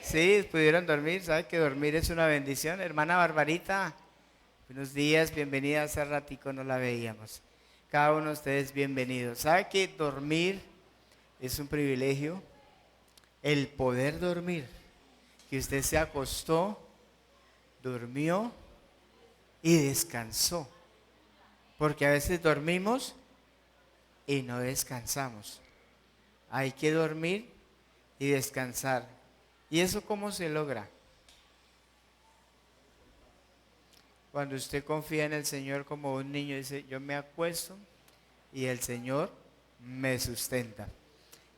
Sí, pudieron dormir. ¿Sabe que dormir es una bendición? Hermana Barbarita, buenos días, bienvenida. Hace ratico no la veíamos. Cada uno de ustedes bienvenidos. ¿Sabe que dormir es un privilegio? El poder dormir. Que usted se acostó, durmió y descansó. Porque a veces dormimos y no descansamos. Hay que dormir y descansar. ¿Y eso cómo se logra? Cuando usted confía en el Señor como un niño, dice, yo me acuesto y el Señor me sustenta.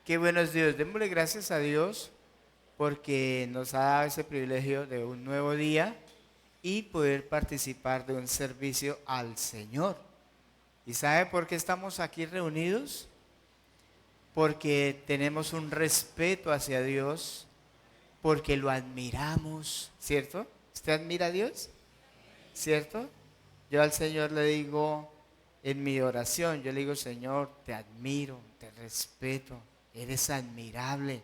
Qué buenos días. Démosle gracias a Dios porque nos ha dado ese privilegio de un nuevo día y poder participar de un servicio al Señor. ¿Y sabe por qué estamos aquí reunidos? Porque tenemos un respeto hacia Dios, porque lo admiramos, ¿cierto? ¿Usted admira a Dios? ¿Cierto? Yo al Señor le digo en mi oración, yo le digo, Señor, te admiro, te respeto, eres admirable,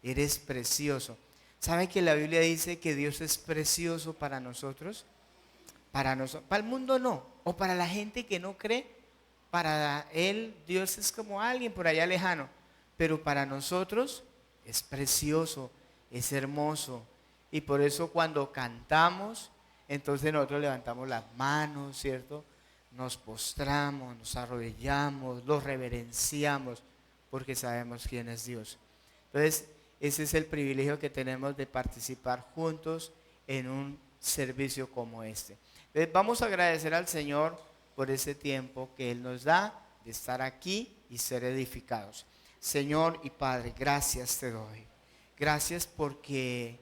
eres precioso. ¿Sabe que la Biblia dice que Dios es precioso para nosotros? Para nosotros, para el mundo no, o para la gente que no cree, para él Dios es como alguien por allá lejano, pero para nosotros es precioso, es hermoso. Y por eso cuando cantamos, entonces nosotros levantamos las manos, ¿cierto? Nos postramos, nos arrodillamos, lo reverenciamos, porque sabemos quién es Dios. Entonces, ese es el privilegio que tenemos de participar juntos en un servicio como este. Entonces, vamos a agradecer al Señor por ese tiempo que Él nos da de estar aquí y ser edificados. Señor y Padre, gracias te doy. Gracias porque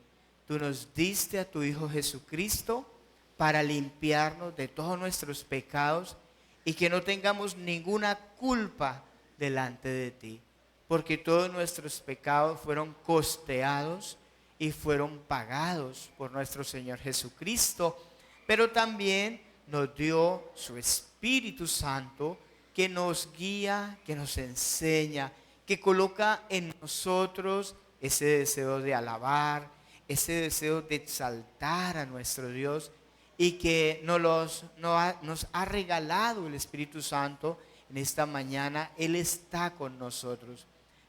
tú nos diste a tu Hijo Jesucristo para limpiarnos de todos nuestros pecados y que no tengamos ninguna culpa delante de ti. Porque todos nuestros pecados fueron costeados y fueron pagados por nuestro Señor Jesucristo. Pero también nos dio su Espíritu Santo que nos guía, que nos enseña, que coloca en nosotros ese deseo de alabar, ese deseo de exaltar a nuestro Dios y que nos ha regalado el Espíritu Santo en esta mañana. Él está con nosotros.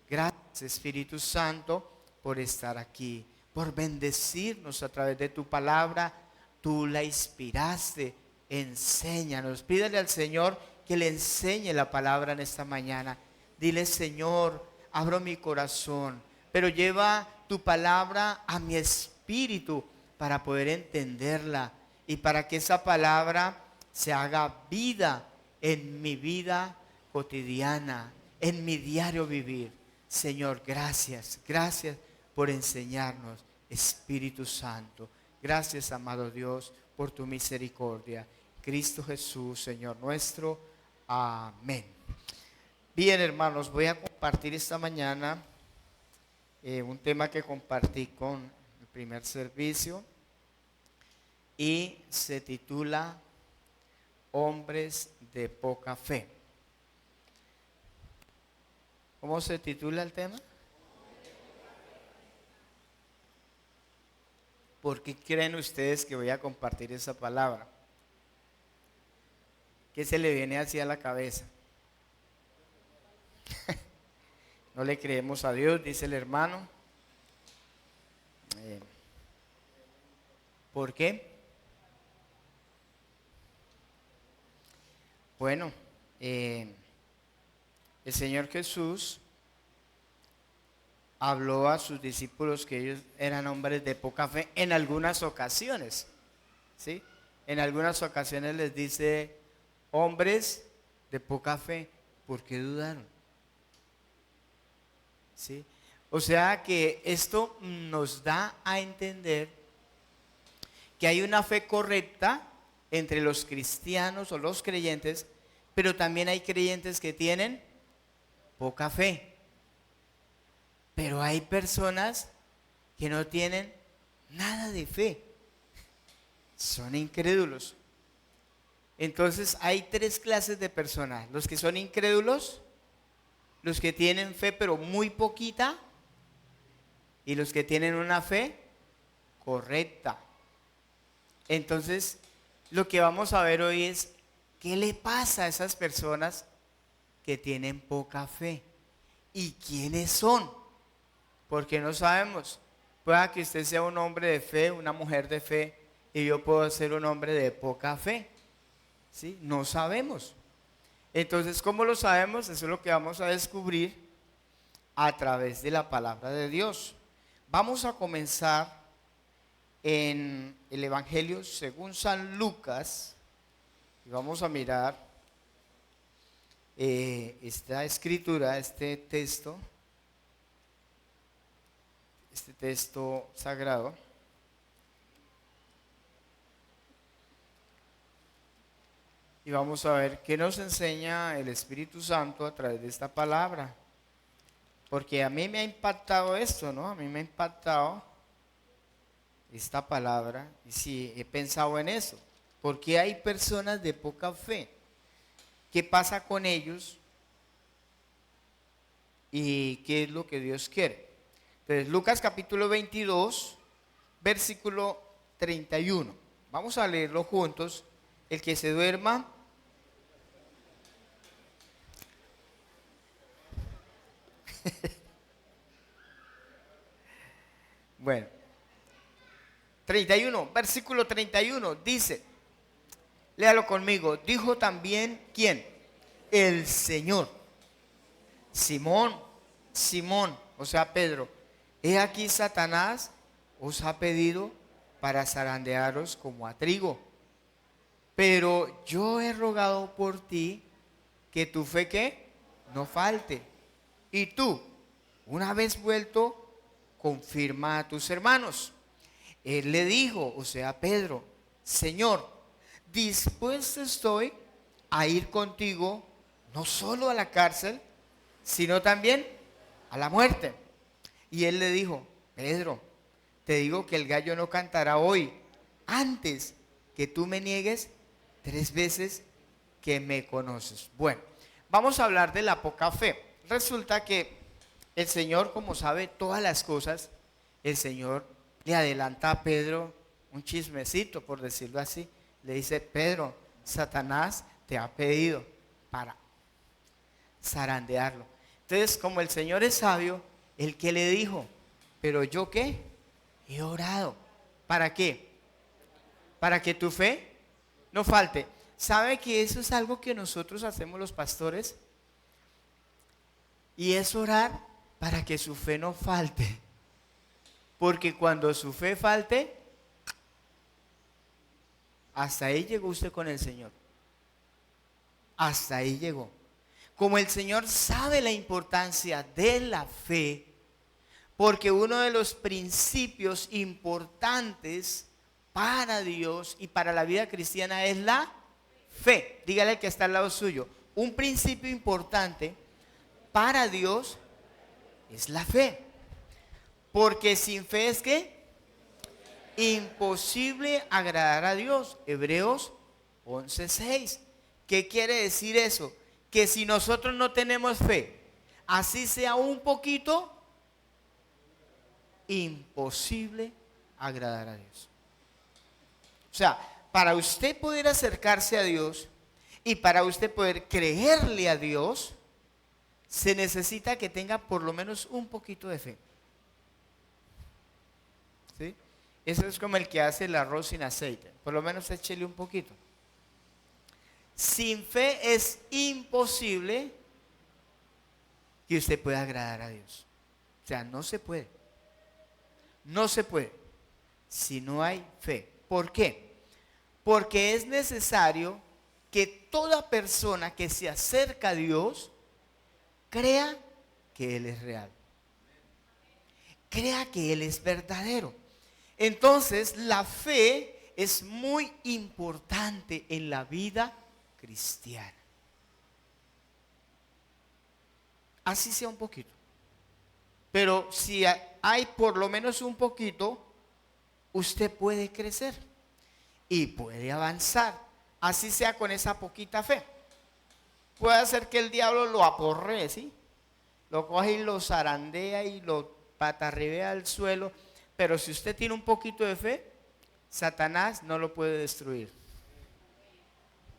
Gracias, Espíritu Santo, por estar aquí, por bendecirnos a través de tu palabra. Tú la inspiraste, enséñanos. Pídele al Señor que le enseñe la palabra en esta mañana. Dile, Señor, abro mi corazón, pero lleva tu palabra a mi espíritu para poder entenderla y para que esa palabra se haga vida en mi vida cotidiana, en mi diario vivir. Señor, gracias, gracias por enseñarnos, Espíritu Santo. Gracias, amado Dios, por tu misericordia. Cristo Jesús, Señor nuestro. Amén. Bien, hermanos, voy a compartir esta mañana un tema que compartí con el primer servicio y se titula Hombres de poca fe. ¿Cómo se titula el tema? ¿Por qué creen ustedes que voy a compartir esa palabra? ¿Qué se le viene así a la cabeza? No le creemos a Dios, dice el hermano. ¿Por qué? Bueno, el Señor Jesús habló a sus discípulos que ellos eran hombres de poca fe en algunas ocasiones, ¿sí? En algunas ocasiones les dice, hombres de poca fe, ¿por qué dudaron? ¿Sí? O sea que esto nos da a entender que hay una fe correcta entre los cristianos o los creyentes, pero también hay creyentes que tienen poca fe. Pero hay personas que no tienen nada de fe, son incrédulos. Entonces hay tres clases de personas: los que son incrédulos, los que tienen fe pero muy poquita, y los que tienen una fe correcta. Entonces, lo que vamos a ver hoy es qué le pasa a esas personas que tienen poca fe y quiénes son, porque no sabemos. Pueda que usted sea un hombre de fe, una mujer de fe, y yo puedo ser un hombre de poca fe, ¿sí? No sabemos. Entonces, ¿cómo lo sabemos? Eso es lo que vamos a descubrir a través de la palabra de Dios. Vamos a comenzar en el Evangelio según San Lucas y vamos a mirar esta escritura, este texto sagrado. Y vamos a ver qué nos enseña el Espíritu Santo a través de esta palabra. Porque a mí me ha impactado esto, ¿no? A mí me ha impactado esta palabra. Y sí, he pensado en eso. ¿Por qué hay personas de poca fe? ¿Qué pasa con ellos? ¿Y qué es lo que Dios quiere? Entonces, Lucas capítulo 22, versículo 31. Vamos a leerlo juntos. El que se duerma. Bueno, 31, versículo 31 dice, léalo conmigo, dijo también, ¿quién? El Señor. Simón, Simón, o sea Pedro, he aquí Satanás os ha pedido para zarandearos como a trigo. Pero yo he rogado por ti que tu fe ¿qué? No falte. Y tú, una vez vuelto, confirma a tus hermanos. Él le dijo, o sea Pedro, Señor, dispuesto estoy a ir contigo, no solo a la cárcel, sino también a la muerte. Y él le dijo, Pedro, te digo que el gallo no cantará hoy, antes que tú me niegues 3 veces que me conoces. Bueno, vamos a hablar de la poca fe. Resulta que el Señor, como sabe todas las cosas, el Señor le adelanta a Pedro un chismecito, por decirlo así. Le dice, Pedro, Satanás te ha pedido para zarandearlo. Entonces, como el Señor es sabio, ¿el qué le dijo? ¿Pero yo qué? He orado. ¿Para qué? Para que tu fe no falte. ¿Sabe que eso es algo que nosotros hacemos los pastores? Y es orar para que su fe no falte. Porque cuando su fe falte, hasta ahí llegó usted con el Señor. Hasta ahí llegó. Como el Señor sabe la importancia de la fe, porque uno de los principios importantes para Dios y para la vida cristiana es la fe. Dígale al que está al lado suyo. Un principio importante para Dios es la fe. Porque sin fe es ¿qué? Imposible agradar a Dios. Hebreos 11:6. ¿Qué quiere decir eso? Que si nosotros no tenemos fe, así sea un poquito, imposible agradar a Dios. O sea, para usted poder acercarse a Dios y para usted poder creerle a Dios, se necesita que tenga por lo menos un poquito de fe. ¿Sí? Eso es como el que hace el arroz sin aceite. Por lo menos échele un poquito. Sin fe es imposible que usted pueda agradar a Dios. O sea, no se puede. No se puede si no hay fe. ¿Por qué? Porque es necesario que toda persona que se acerca a Dios crea que Él es real. Crea que Él es verdadero. Entonces, la fe es muy importante en la vida cristiana. Así sea un poquito. Pero si hay por lo menos un poquito, usted puede crecer y puede avanzar. Así sea con esa poquita fe. Puede hacer que el diablo lo aporree, ¿sí? Lo coge y lo zarandea y lo patarribea al suelo, pero si usted tiene un poquito de fe, Satanás no lo puede destruir.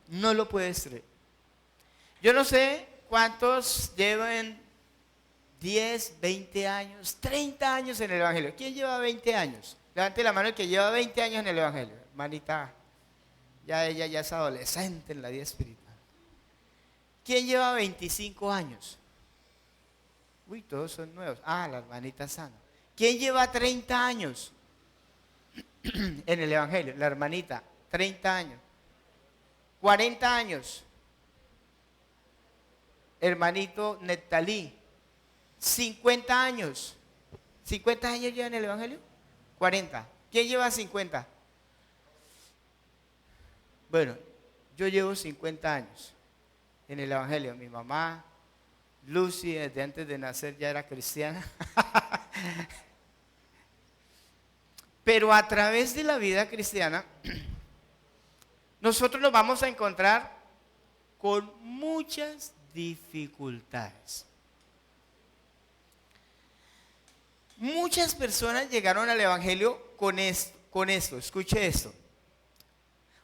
No lo puede destruir. Yo no sé cuántos llevan 10, 20 años, 30 años en el Evangelio. ¿Quién lleva 20 años? Levante la mano el que lleva 20 años en el Evangelio. Hermanita, ya ella ya es adolescente en la vida espiritual. ¿Quién lleva 25 años? Uy, todos son nuevos. Ah, la hermanita Sana. ¿Quién lleva 30 años en el Evangelio? La hermanita, 30 años. 40 años. Hermanito Neptalí, 50 años. ¿50 años lleva en el Evangelio? 40. ¿Quién lleva 50? Bueno, yo llevo 50 años en el Evangelio. Mi mamá, Lucy, desde antes de nacer ya era cristiana. Pero a través de la vida cristiana, nosotros nos vamos a encontrar con muchas dificultades. Muchas personas llegaron al Evangelio con esto, escuche esto.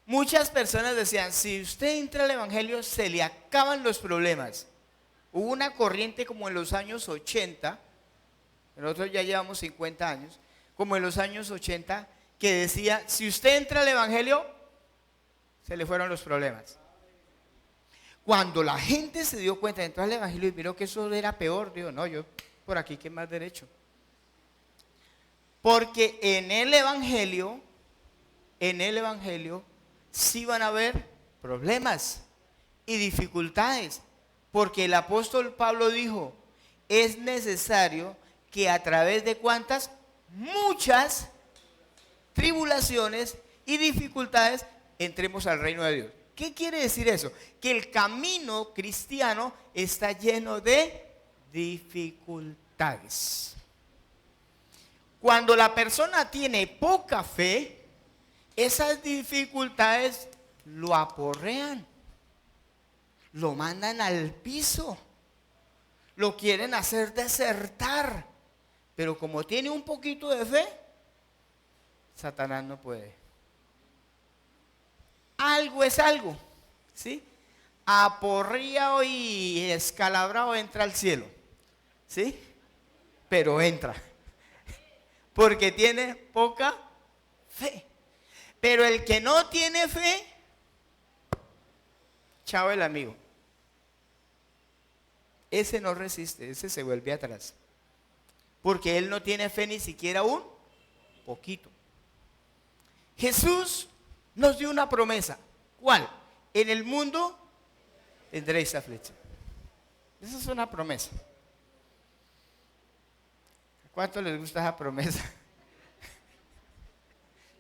Muchas personas decían, si usted entra al Evangelio se le acaban los problemas. Hubo una corriente como en los años 80, nosotros ya llevamos 50 años, como en los años 80, que decía, si usted entra al Evangelio, se le fueron los problemas. Cuando la gente se dio cuenta de entrar al Evangelio y miró que eso era peor, digo, no, yo por aquí qué más derecho. Porque en el Evangelio sí van a haber problemas y dificultades. Porque el apóstol Pablo dijo, es necesario que a través de cuántas, muchas tribulaciones y dificultades entremos al reino de Dios. ¿Qué quiere decir eso? Que el camino cristiano está lleno de dificultades. Cuando la persona tiene poca fe, esas dificultades lo aporrean, lo mandan al piso, lo quieren hacer desertar. Pero como tiene un poquito de fe, Satanás no puede. Algo es algo, ¿sí? Aporreado y escalabrado entra al cielo, ¿sí? Pero entra, porque tiene poca fe. Pero el que no tiene fe, chao el amigo. Ese no resiste, ese se vuelve atrás. Porque él no tiene fe ni siquiera un poquito. Jesús nos dio una promesa. ¿Cuál? En el mundo tendréis aflicción. Esa es una promesa. ¿A cuánto les gusta esa promesa?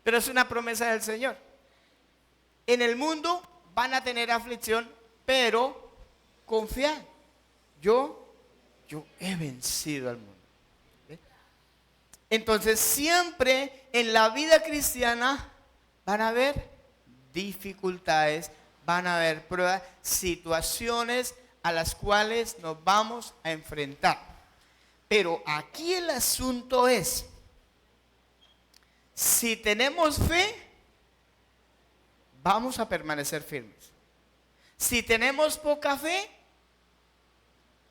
Pero es una promesa del Señor. En el mundo van a tener aflicción, pero confiad. Yo he vencido al mundo. ¿Ve? Entonces siempre en la vida cristiana van a haber dificultades, van a haber pruebas, situaciones a las cuales nos vamos a enfrentar. Pero aquí el asunto es, si tenemos fe, vamos a permanecer firmes. Si tenemos poca fe,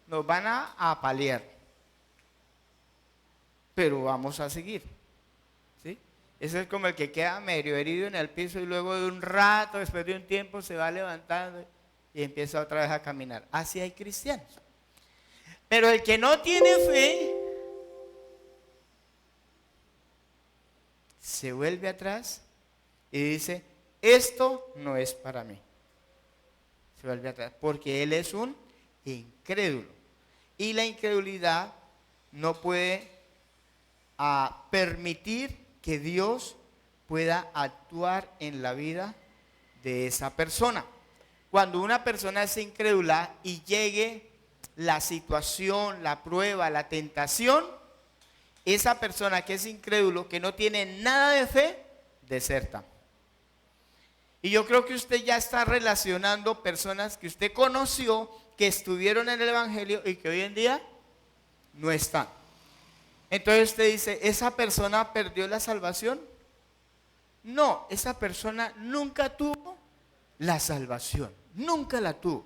nos van a apalear. Pero vamos a seguir. ¿Sí? Ese es como el que queda medio herido en el piso y luego de un rato, después de un tiempo, se va levantando y empieza otra vez a caminar. Así hay cristianos. Pero el que no tiene fe, se vuelve atrás y dice, esto no es para mí. Se vuelve atrás, porque él es un incrédulo. Y la incredulidad no puede permitir que Dios pueda actuar en la vida de esa persona. Cuando una persona es incrédula y llegue la situación, la prueba, la tentación, esa persona que es incrédulo, que no tiene nada de fe, deserta. Y yo creo que usted ya está relacionando personas que usted conoció, que estuvieron en el Evangelio y que hoy en día no están. Entonces usted dice, ¿esa persona perdió la salvación? No, esa persona nunca tuvo la salvación, nunca la tuvo.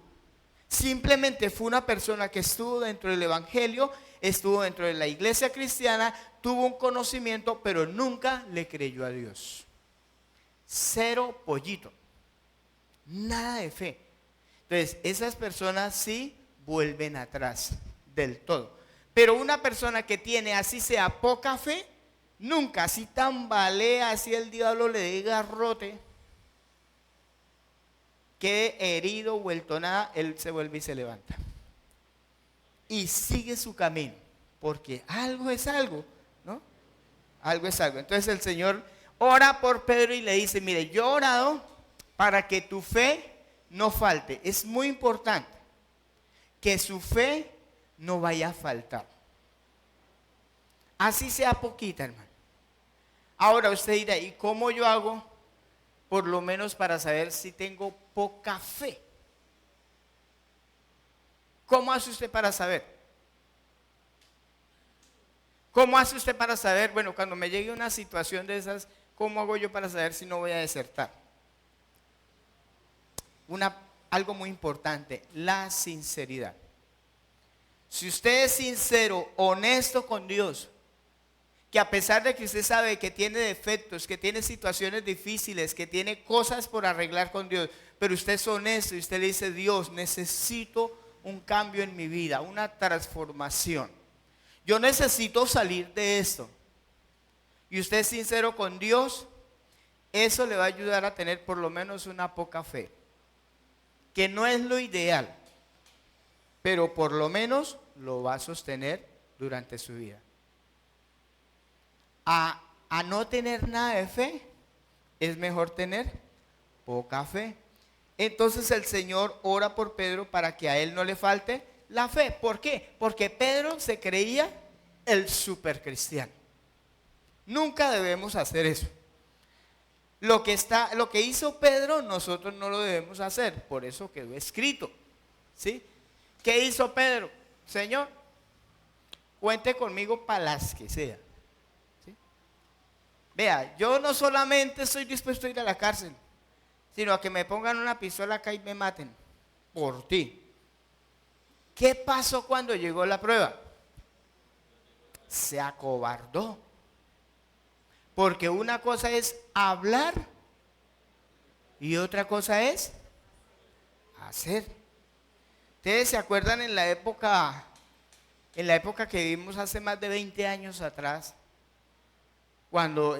Simplemente fue una persona que estuvo dentro del evangelio, estuvo dentro de la iglesia cristiana, tuvo un conocimiento, pero nunca le creyó a Dios. Cero pollito, nada de fe. Entonces, esas personas sí vuelven atrás del todo. Pero una persona que tiene así sea poca fe, nunca, así tambalea, así el diablo le dé garrote, quede herido, vuelto nada, él se vuelve y se levanta. Y sigue su camino, porque algo es algo, ¿no? Algo es algo. Entonces el Señor ora por Pedro y le dice, mire, yo he orado para que tu fe no falte. Es muy importante que su fe no vaya a faltar. Así sea poquita, hermano. Ahora usted dirá, ¿y cómo yo hago por lo menos para saber si tengo poca fe? ¿Cómo hace usted para saber? ¿Cómo hace usted para saber, bueno, cuando me llegue una situación de esas, cómo hago yo para saber si no voy a desertar? Algo muy importante, la sinceridad. Si usted es sincero, honesto con Dios, que a pesar de que usted sabe que tiene defectos, que tiene situaciones difíciles, que tiene cosas por arreglar con Dios, pero usted es honesto y usted le dice, Dios, necesito un cambio en mi vida, una transformación. Yo necesito salir de esto. Y usted es sincero con Dios, eso le va a ayudar a tener por lo menos una poca fe, que no es lo ideal, pero por lo menos lo va a sostener durante su vida. A no tener nada de fe, es mejor tener poca fe. Entonces el Señor ora por Pedro para que a él no le falte la fe. ¿Por qué? Porque Pedro se creía el supercristiano. Nunca debemos hacer eso. Lo que hizo Pedro, nosotros no lo debemos hacer. Por eso quedó escrito, ¿sí? ¿Qué hizo Pedro? Señor, cuente conmigo para las que sea. Vea, yo no solamente estoy dispuesto a ir a la cárcel, sino a que me pongan una pistola acá y me maten por ti. ¿Qué pasó cuando llegó la prueba? Se acobardó. Porque una cosa es hablar y otra cosa es hacer. ¿Ustedes se acuerdan en la época que vivimos hace más de 20 años atrás? Cuando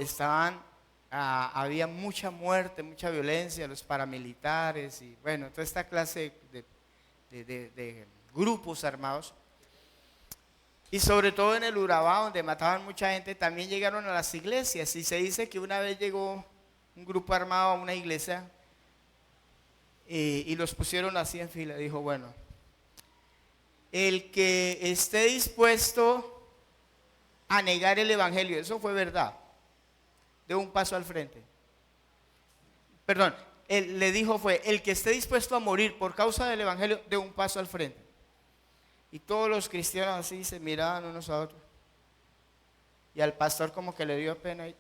había mucha muerte, mucha violencia, los paramilitares y bueno, toda esta clase de grupos armados. Y sobre todo en el Urabá, donde mataban mucha gente, también llegaron a las iglesias. Y se dice que una vez llegó un grupo armado a una iglesia y los pusieron así en fila. Dijo, bueno, el que esté dispuesto a negar el evangelio, eso fue verdad, de un paso al frente. Perdón, él le dijo fue, el que esté dispuesto a morir por causa del evangelio, de un paso al frente. Y todos los cristianos así se miraban unos a otros. Y al pastor como que le dio pena.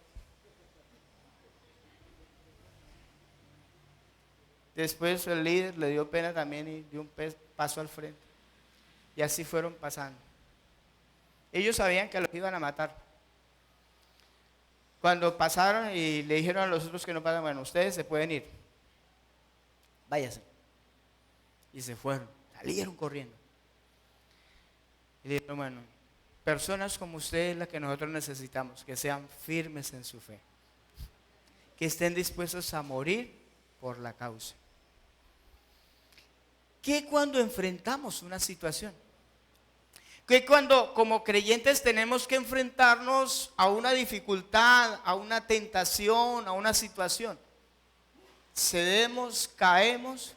Después el líder le dio pena también y dio un paso al frente. Y así fueron pasando. Ellos sabían que los iban a matar. Cuando pasaron y le dijeron a los otros que no pasan, bueno, ustedes se pueden ir. Váyanse. Y se fueron, salieron corriendo. Y dijeron, bueno, personas como ustedes las que nosotros necesitamos, que sean firmes en su fe, que estén dispuestos a morir por la causa. ¿Qué cuando enfrentamos una situación? Que cuando como creyentes tenemos que enfrentarnos a una dificultad, a una tentación, a una situación? ¿Cedemos, caemos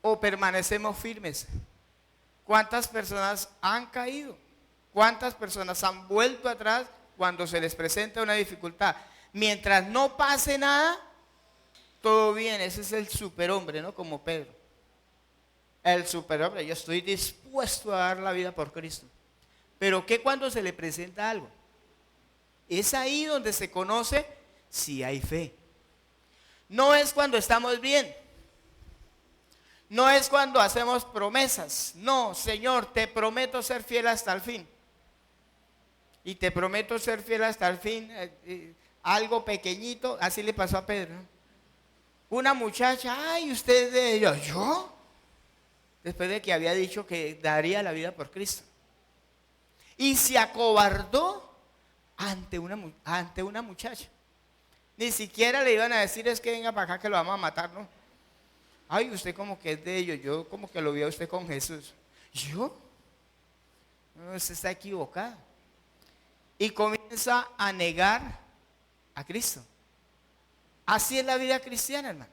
o permanecemos firmes? ¿Cuántas personas han caído? ¿Cuántas personas han vuelto atrás cuando se les presenta una dificultad? Mientras no pase nada, todo bien. Ese es el superhombre, ¿no? Como Pedro. El superhombre, yo estoy dispuesto a dar la vida por Cristo. Pero ¿qué cuando se le presenta algo? Es ahí donde se conoce si hay fe. No es cuando estamos bien. No es cuando hacemos promesas. No, Señor, te prometo ser fiel hasta el fin. Y te prometo ser fiel hasta el fin. Algo pequeñito, así le pasó a Pedro, ¿no? Una muchacha, ay, usted de ellos, ¿yo? Después de que había dicho que daría la vida por Cristo. Y se acobardó ante una muchacha. Ni siquiera le iban a decir, es que venga para acá que lo vamos a matar, ¿no? Ay, usted como que es de ellos, yo como que lo vi a usted con Jesús. ¿Yo? No, usted está equivocado. Y comienza a negar a Cristo. Así es la vida cristiana, hermano.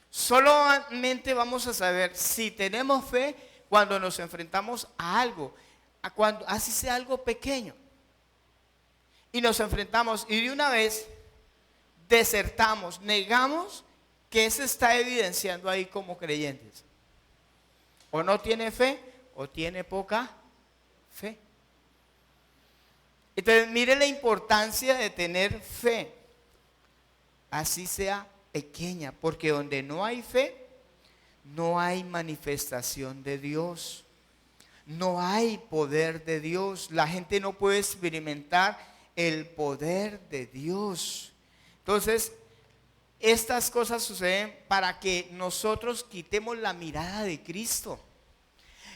Solamente vamos a saber si tenemos fe cuando nos enfrentamos a algo, así sea algo pequeño. Y nos enfrentamos y de una vez desertamos, negamos que se está evidenciando ahí como creyentes. O no tiene fe o tiene poca fe. Entonces, mire la importancia de tener fe, así sea pequeña, porque donde no hay fe, no hay manifestación de Dios, no hay poder de Dios. La gente no puede experimentar el poder de Dios. Entonces, estas cosas suceden para que nosotros quitemos la mirada de Cristo,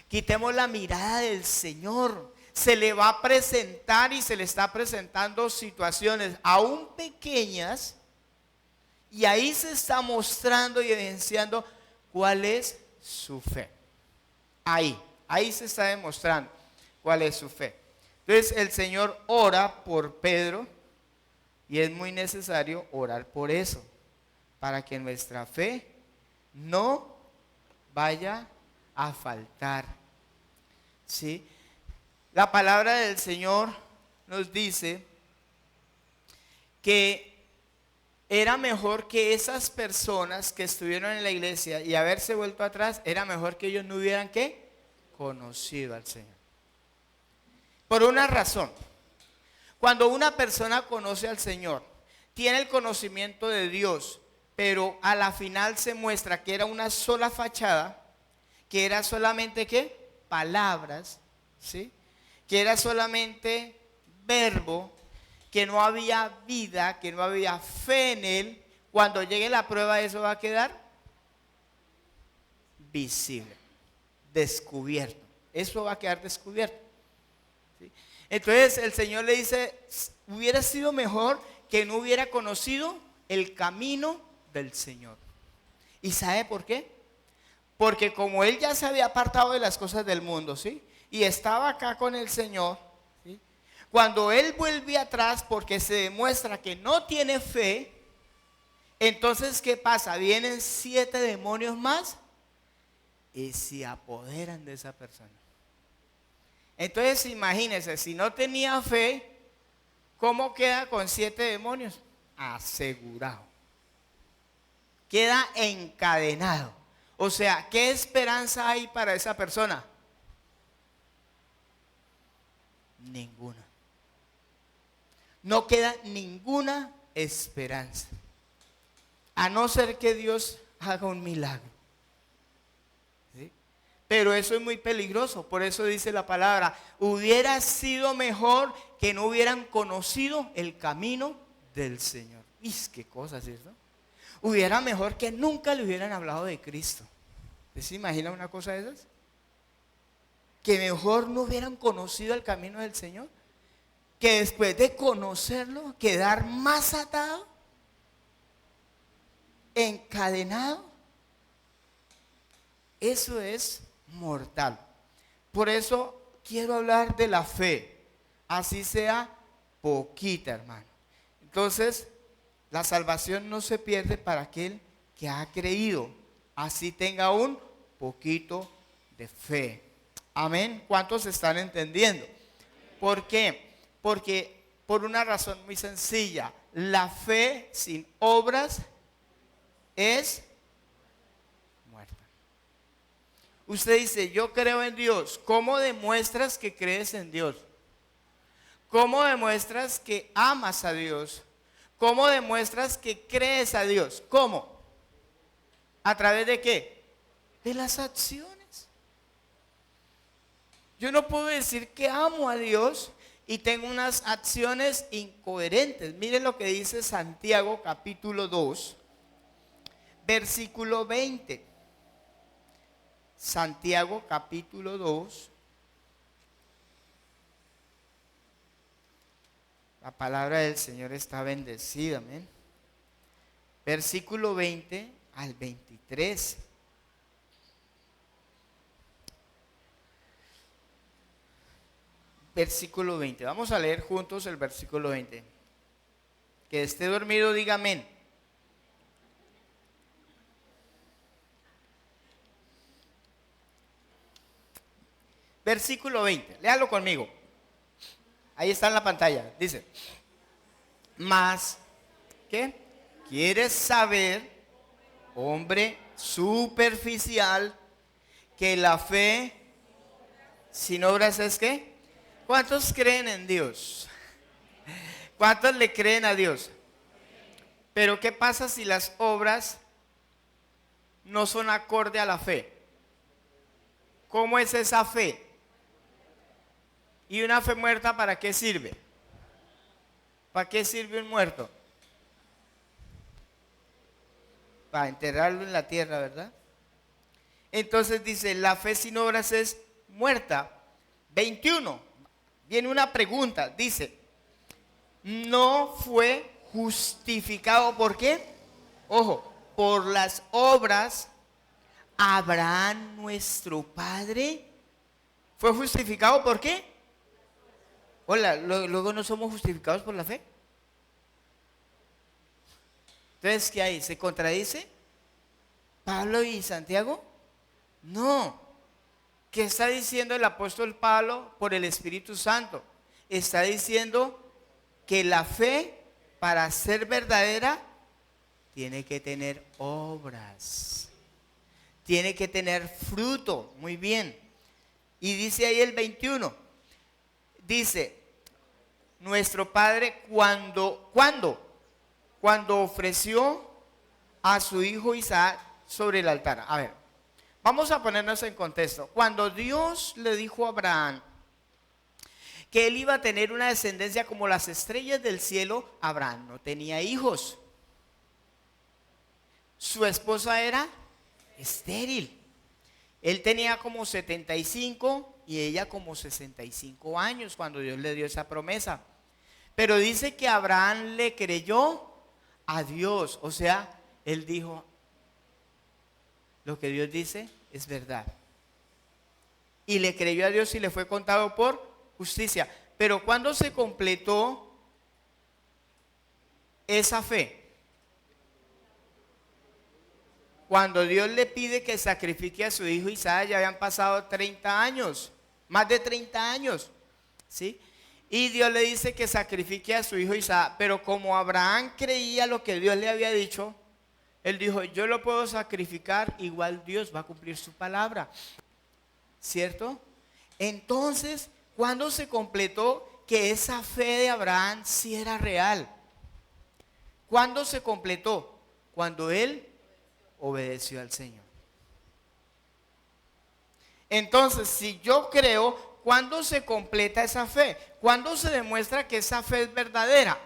quitemos la mirada del Señor. Se le va a presentar y se le está presentando situaciones aún pequeñas y ahí se está mostrando y evidenciando cuál es su fe. Ahí se está demostrando cuál es su fe. Entonces el Señor ora por Pedro y es muy necesario orar por eso, para que nuestra fe no vaya a faltar. ¿Sí? La palabra del Señor nos dice que era mejor que esas personas que estuvieron en la iglesia y haberse vuelto atrás, era mejor que ellos no hubieran ¿qué? Conocido al Señor. Por una razón. Cuando una persona conoce al Señor, tiene el conocimiento de Dios, pero a la final se muestra que era una sola fachada, que era solamente ¿qué? Palabras, ¿sí? Que era solamente verbo, que no había vida, que no había fe en él. Cuando llegue la prueba, eso va a quedar visible, descubierto. Eso va a quedar descubierto. ¿Sí? Entonces el Señor le dice, hubiera sido mejor que no hubiera conocido el camino del Señor. ¿Y sabe por qué? Porque como él ya se había apartado de las cosas del mundo, ¿sí? Y estaba acá con el Señor, ¿sí? Cuando él vuelve atrás porque se demuestra que no tiene fe, entonces ¿qué pasa? Vienen 7 demonios más y se apoderan de esa persona. Entonces imagínense, si no tenía fe, ¿cómo queda con 7 demonios? Asegurado. Queda encadenado. O sea, ¿qué esperanza hay para esa persona? Ninguna. No queda ninguna esperanza. A no ser que Dios haga un milagro. ¿Sí? Pero eso es muy peligroso. Por eso dice la palabra, hubiera sido mejor que no hubieran conocido el camino del Señor. Qué cosa, ¿cierto? Hubiera mejor que nunca le hubieran hablado de Cristo. ¿Usted se imagina una cosa de esas? Que mejor no hubieran conocido el camino del Señor, que después de conocerlo quedar más atado, encadenado. Eso es mortal. Por eso quiero hablar de la fe, así sea poquita, hermano. Entonces, la salvación no se pierde para aquel que ha creído, así tenga un poquito de fe. Amén. ¿Cuántos están entendiendo? ¿Por qué? Porque por una razón muy sencilla, la fe sin obras es muerta. Usted dice, yo creo en Dios. ¿Cómo demuestras que crees en Dios? ¿Cómo demuestras que amas a Dios? ¿Cómo demuestras que crees a Dios? ¿Cómo? ¿A través de qué? De las acciones. Yo no puedo decir que amo a Dios y tengo unas acciones incoherentes. Miren lo que dice Santiago capítulo 2, versículo 20. Santiago capítulo 2. La palabra del Señor está bendecida, amén. Versículo 20 al 23. Versículo 20. Vamos a leer juntos el versículo 20. Que esté dormido, diga amén. Versículo 20. Léalo conmigo. Ahí está en la pantalla. Dice, mas, ¿qué? ¿Quieres saber, hombre superficial, que la fe sin obras es qué? ¿Cuántos creen en Dios? ¿Cuántos le creen a Dios? Pero ¿qué pasa si las obras no son acorde a la fe? ¿Cómo es esa fe? ¿Y una fe muerta para qué sirve? ¿Para qué sirve un muerto? Para enterrarlo en la tierra, ¿verdad? Entonces dice, la fe sin obras es muerta. 21. Viene una pregunta, dice, no fue justificado, ¿por qué? Ojo, por las obras, Abraham nuestro padre, ¿fue justificado por qué? Hola, luego no somos justificados por la fe. Entonces, ¿qué hay? ¿Se contradice Pablo y Santiago? No. ¿Qué está diciendo el apóstol Pablo por el Espíritu Santo? Está diciendo que la fe, para ser verdadera, tiene que tener obras. Tiene que tener fruto. Muy bien. Y dice ahí el 21. Dice, nuestro Padre cuando ofreció a su hijo Isaac sobre el altar. A ver, vamos a ponernos en contexto. Cuando Dios le dijo a Abraham que él iba a tener una descendencia como las estrellas del cielo, Abraham no tenía hijos. Su esposa era estéril. Él tenía como 75 y ella como 65 años cuando Dios le dio esa promesa. Pero dice que Abraham le creyó a Dios. O sea, él dijo, lo que Dios dice es verdad. Y le creyó a Dios y le fue contado por justicia. Pero ¿cuándo se completó esa fe? Cuando Dios le pide que sacrifique a su hijo Isaac, ya habían pasado 30 años, más de 30 años, ¿sí? Y Dios le dice que sacrifique a su hijo Isaac, pero como Abraham creía lo que Dios le había dicho, él dijo, yo lo puedo sacrificar, igual Dios va a cumplir su palabra, ¿cierto? Entonces, ¿cuándo se completó que esa fe de Abraham sí era real? ¿Cuándo se completó? Cuando él obedeció al Señor. Entonces, si yo creo, ¿cuándo se completa esa fe? ¿Cuándo se demuestra que esa fe es verdadera?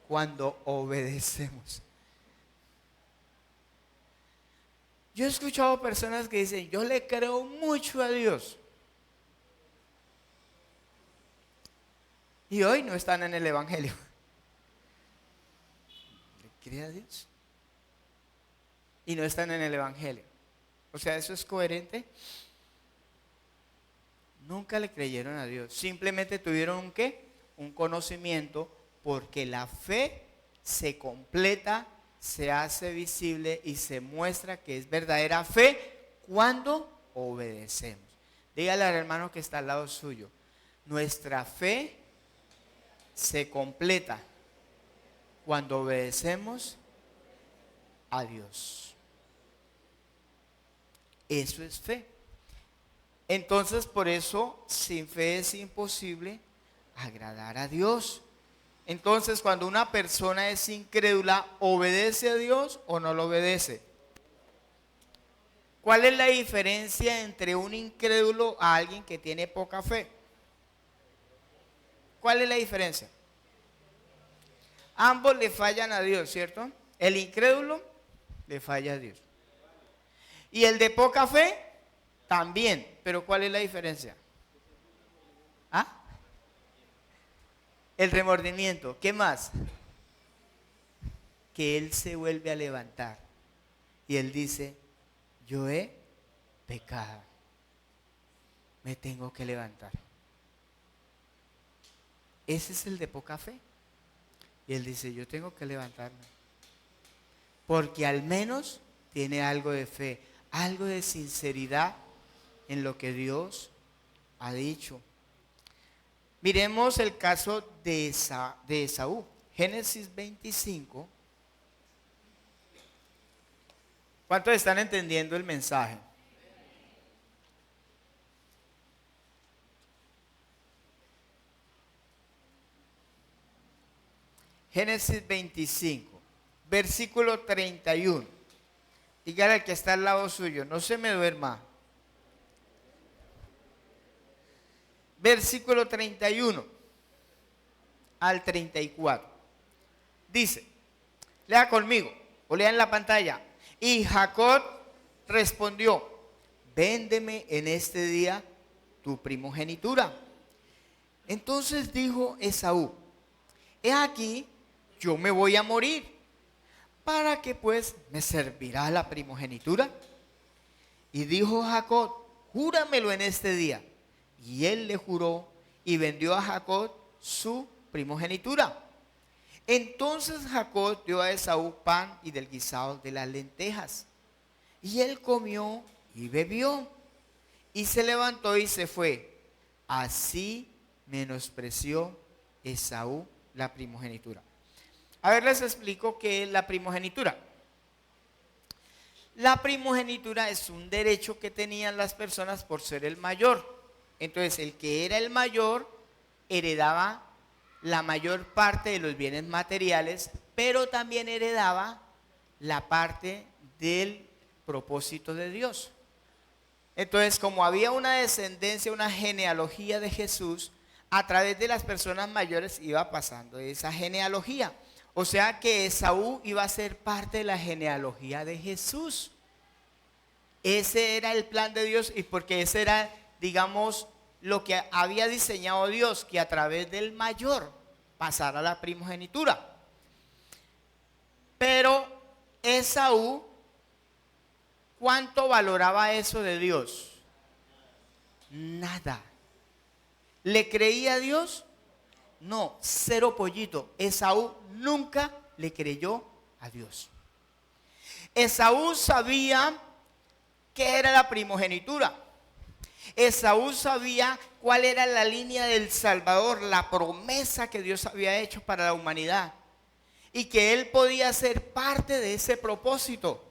Cuando obedecemos. Yo he escuchado personas que dicen, yo le creo mucho a Dios. Y hoy no están en el Evangelio. ¿Le cree a Dios? Y no están en el Evangelio. O sea, ¿eso es coherente? Nunca le creyeron a Dios. Simplemente tuvieron un ¿qué? Un conocimiento, porque la fe se completa, se hace visible y se muestra que es verdadera fe cuando obedecemos. Dígale al hermano que está al lado suyo, nuestra fe se completa cuando obedecemos a Dios. Eso es fe. Entonces, por eso, sin fe es imposible agradar a Dios. Entonces, cuando una persona es incrédula, ¿obedece a Dios o no lo obedece? ¿Cuál es la diferencia entre un incrédulo a alguien que tiene poca fe? ¿Cuál es la diferencia? Ambos le fallan a Dios, ¿cierto? El incrédulo le falla a Dios. Y el de poca fe también. Pero ¿cuál es la diferencia? ¿Ah? El remordimiento. ¿Qué más? Que él se vuelve a levantar. Y él dice, yo he pecado. Me tengo que levantar. Ese es el de poca fe. Y él dice, yo tengo que levantarme. Porque al menos tiene algo de fe, algo de sinceridad en lo que Dios ha dicho. Miremos el caso de Esaú. Génesis 25. ¿Cuántos están entendiendo el mensaje? Génesis 25, versículo 31. Dígale al que está al lado suyo, no se me duerma. Versículo 31 al 34. Dice, lea conmigo o lea en la pantalla. Y Jacob respondió, véndeme en este día tu primogenitura. Entonces dijo Esaú, he aquí, yo me voy a morir, ¿para qué pues me servirá la primogenitura? Y dijo Jacob, júramelo en este día. Y él le juró y vendió a Jacob su primogenitura. Entonces Jacob dio a Esaú pan y del guisado de las lentejas. Y él comió y bebió. Y se levantó y se fue. Así menospreció Esaú la primogenitura. A ver, les explico qué es la primogenitura. La primogenitura es un derecho que tenían las personas por ser el mayor. Entonces, el que era el mayor heredaba la mayor parte de los bienes materiales, pero también heredaba la parte del propósito de Dios. Entonces, como había una descendencia, una genealogía de Jesús, a través de las personas mayores iba pasando esa genealogía. O sea que Esaú iba a ser parte de la genealogía de Jesús. Ese era el plan de Dios y porque ese era, digamos, lo que había diseñado Dios, que a través del mayor pasara la primogenitura. Pero Esaú, ¿cuánto valoraba eso de Dios? Nada. ¿Le creía a Dios? No, cero pollito. Esaú nunca le creyó a Dios. Esaú sabía qué era la primogenitura. Esaú sabía cuál era la línea del Salvador, la promesa que Dios había hecho para la humanidad y que él podía ser parte de ese propósito.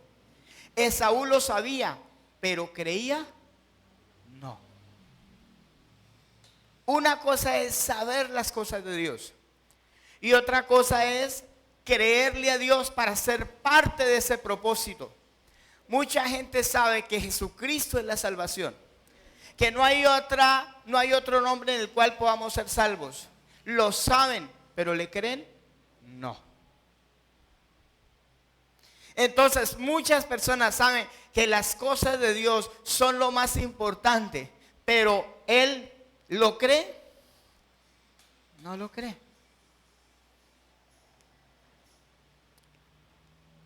Esaú lo sabía, pero creía, no. Una cosa es saber las cosas de Dios y otra cosa es creerle a Dios para ser parte de ese propósito. Mucha gente sabe que Jesucristo es la salvación, que no hay otro nombre en el cual podamos ser salvos. Lo saben, pero ¿le creen? No. Entonces muchas personas saben que las cosas de Dios son lo más importante, pero él ¿lo cree? No lo cree.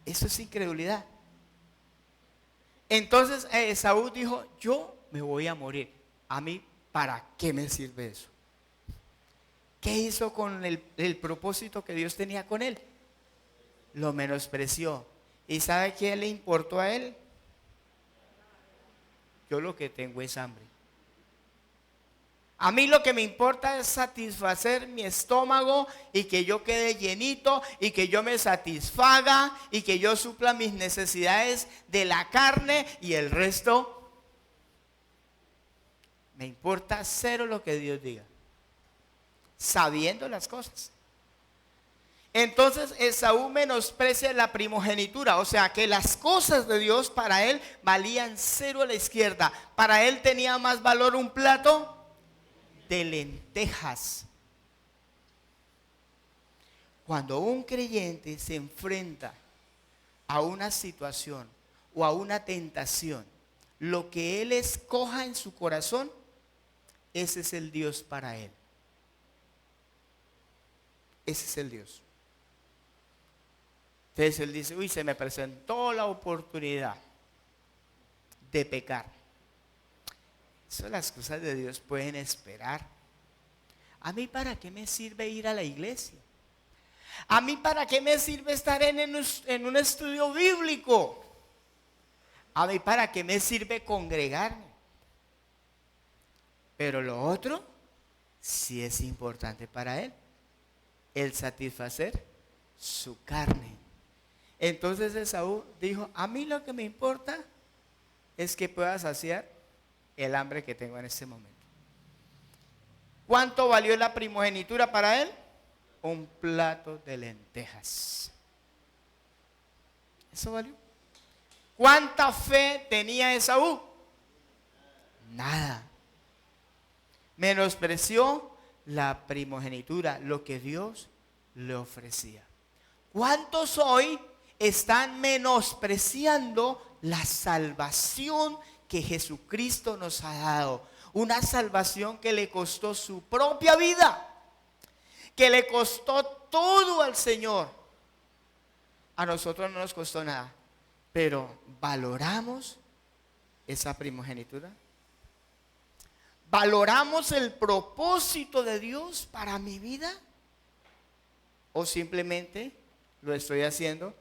Eso es incredulidad. Entonces Esaú dijo, yo me voy a morir. A mí, ¿para qué me sirve eso? ¿Qué hizo con el propósito que Dios tenía con él? Lo menospreció. ¿Y sabe qué le importó a él? Yo lo que tengo es hambre. A mí lo que me importa es satisfacer mi estómago y que yo quede llenito y que yo me satisfaga y que yo supla mis necesidades de la carne y el resto Me importa cero lo que Dios diga, sabiendo las cosas. Entonces Esaú menosprecia la primogenitura, o sea que las cosas de Dios para él valían cero a la izquierda. Para él tenía más valor un plato de lentejas. Cuando un creyente se enfrenta a una situación o a una tentación, lo que él escoja en su corazón, ese es el Dios para él. Ese es el Dios. Entonces él dice, uy, se me presentó la oportunidad de pecar. Eso, las cosas de Dios pueden esperar. ¿A mí para qué me sirve ir a la iglesia? ¿A mí para qué me sirve estar en un estudio bíblico? ¿A mí para qué me sirve congregarme? Pero lo otro sí es importante para él, el satisfacer su carne. Entonces Esaú dijo, a mí lo que me importa es que pueda saciar el hambre que tengo en este momento. ¿Cuánto valió la primogenitura para él? Un plato de lentejas. Eso valió. ¿Cuánta fe tenía Esaú? Nada. Menospreció la primogenitura, lo que Dios le ofrecía. ¿Cuántos hoy están menospreciando la salvación que Jesucristo nos ha dado? Una salvación que le costó su propia vida, que le costó todo al Señor. A nosotros no nos costó nada, pero ¿valoramos esa primogenitura? ¿Valoramos el propósito de Dios para mi vida? ¿O simplemente lo estoy haciendo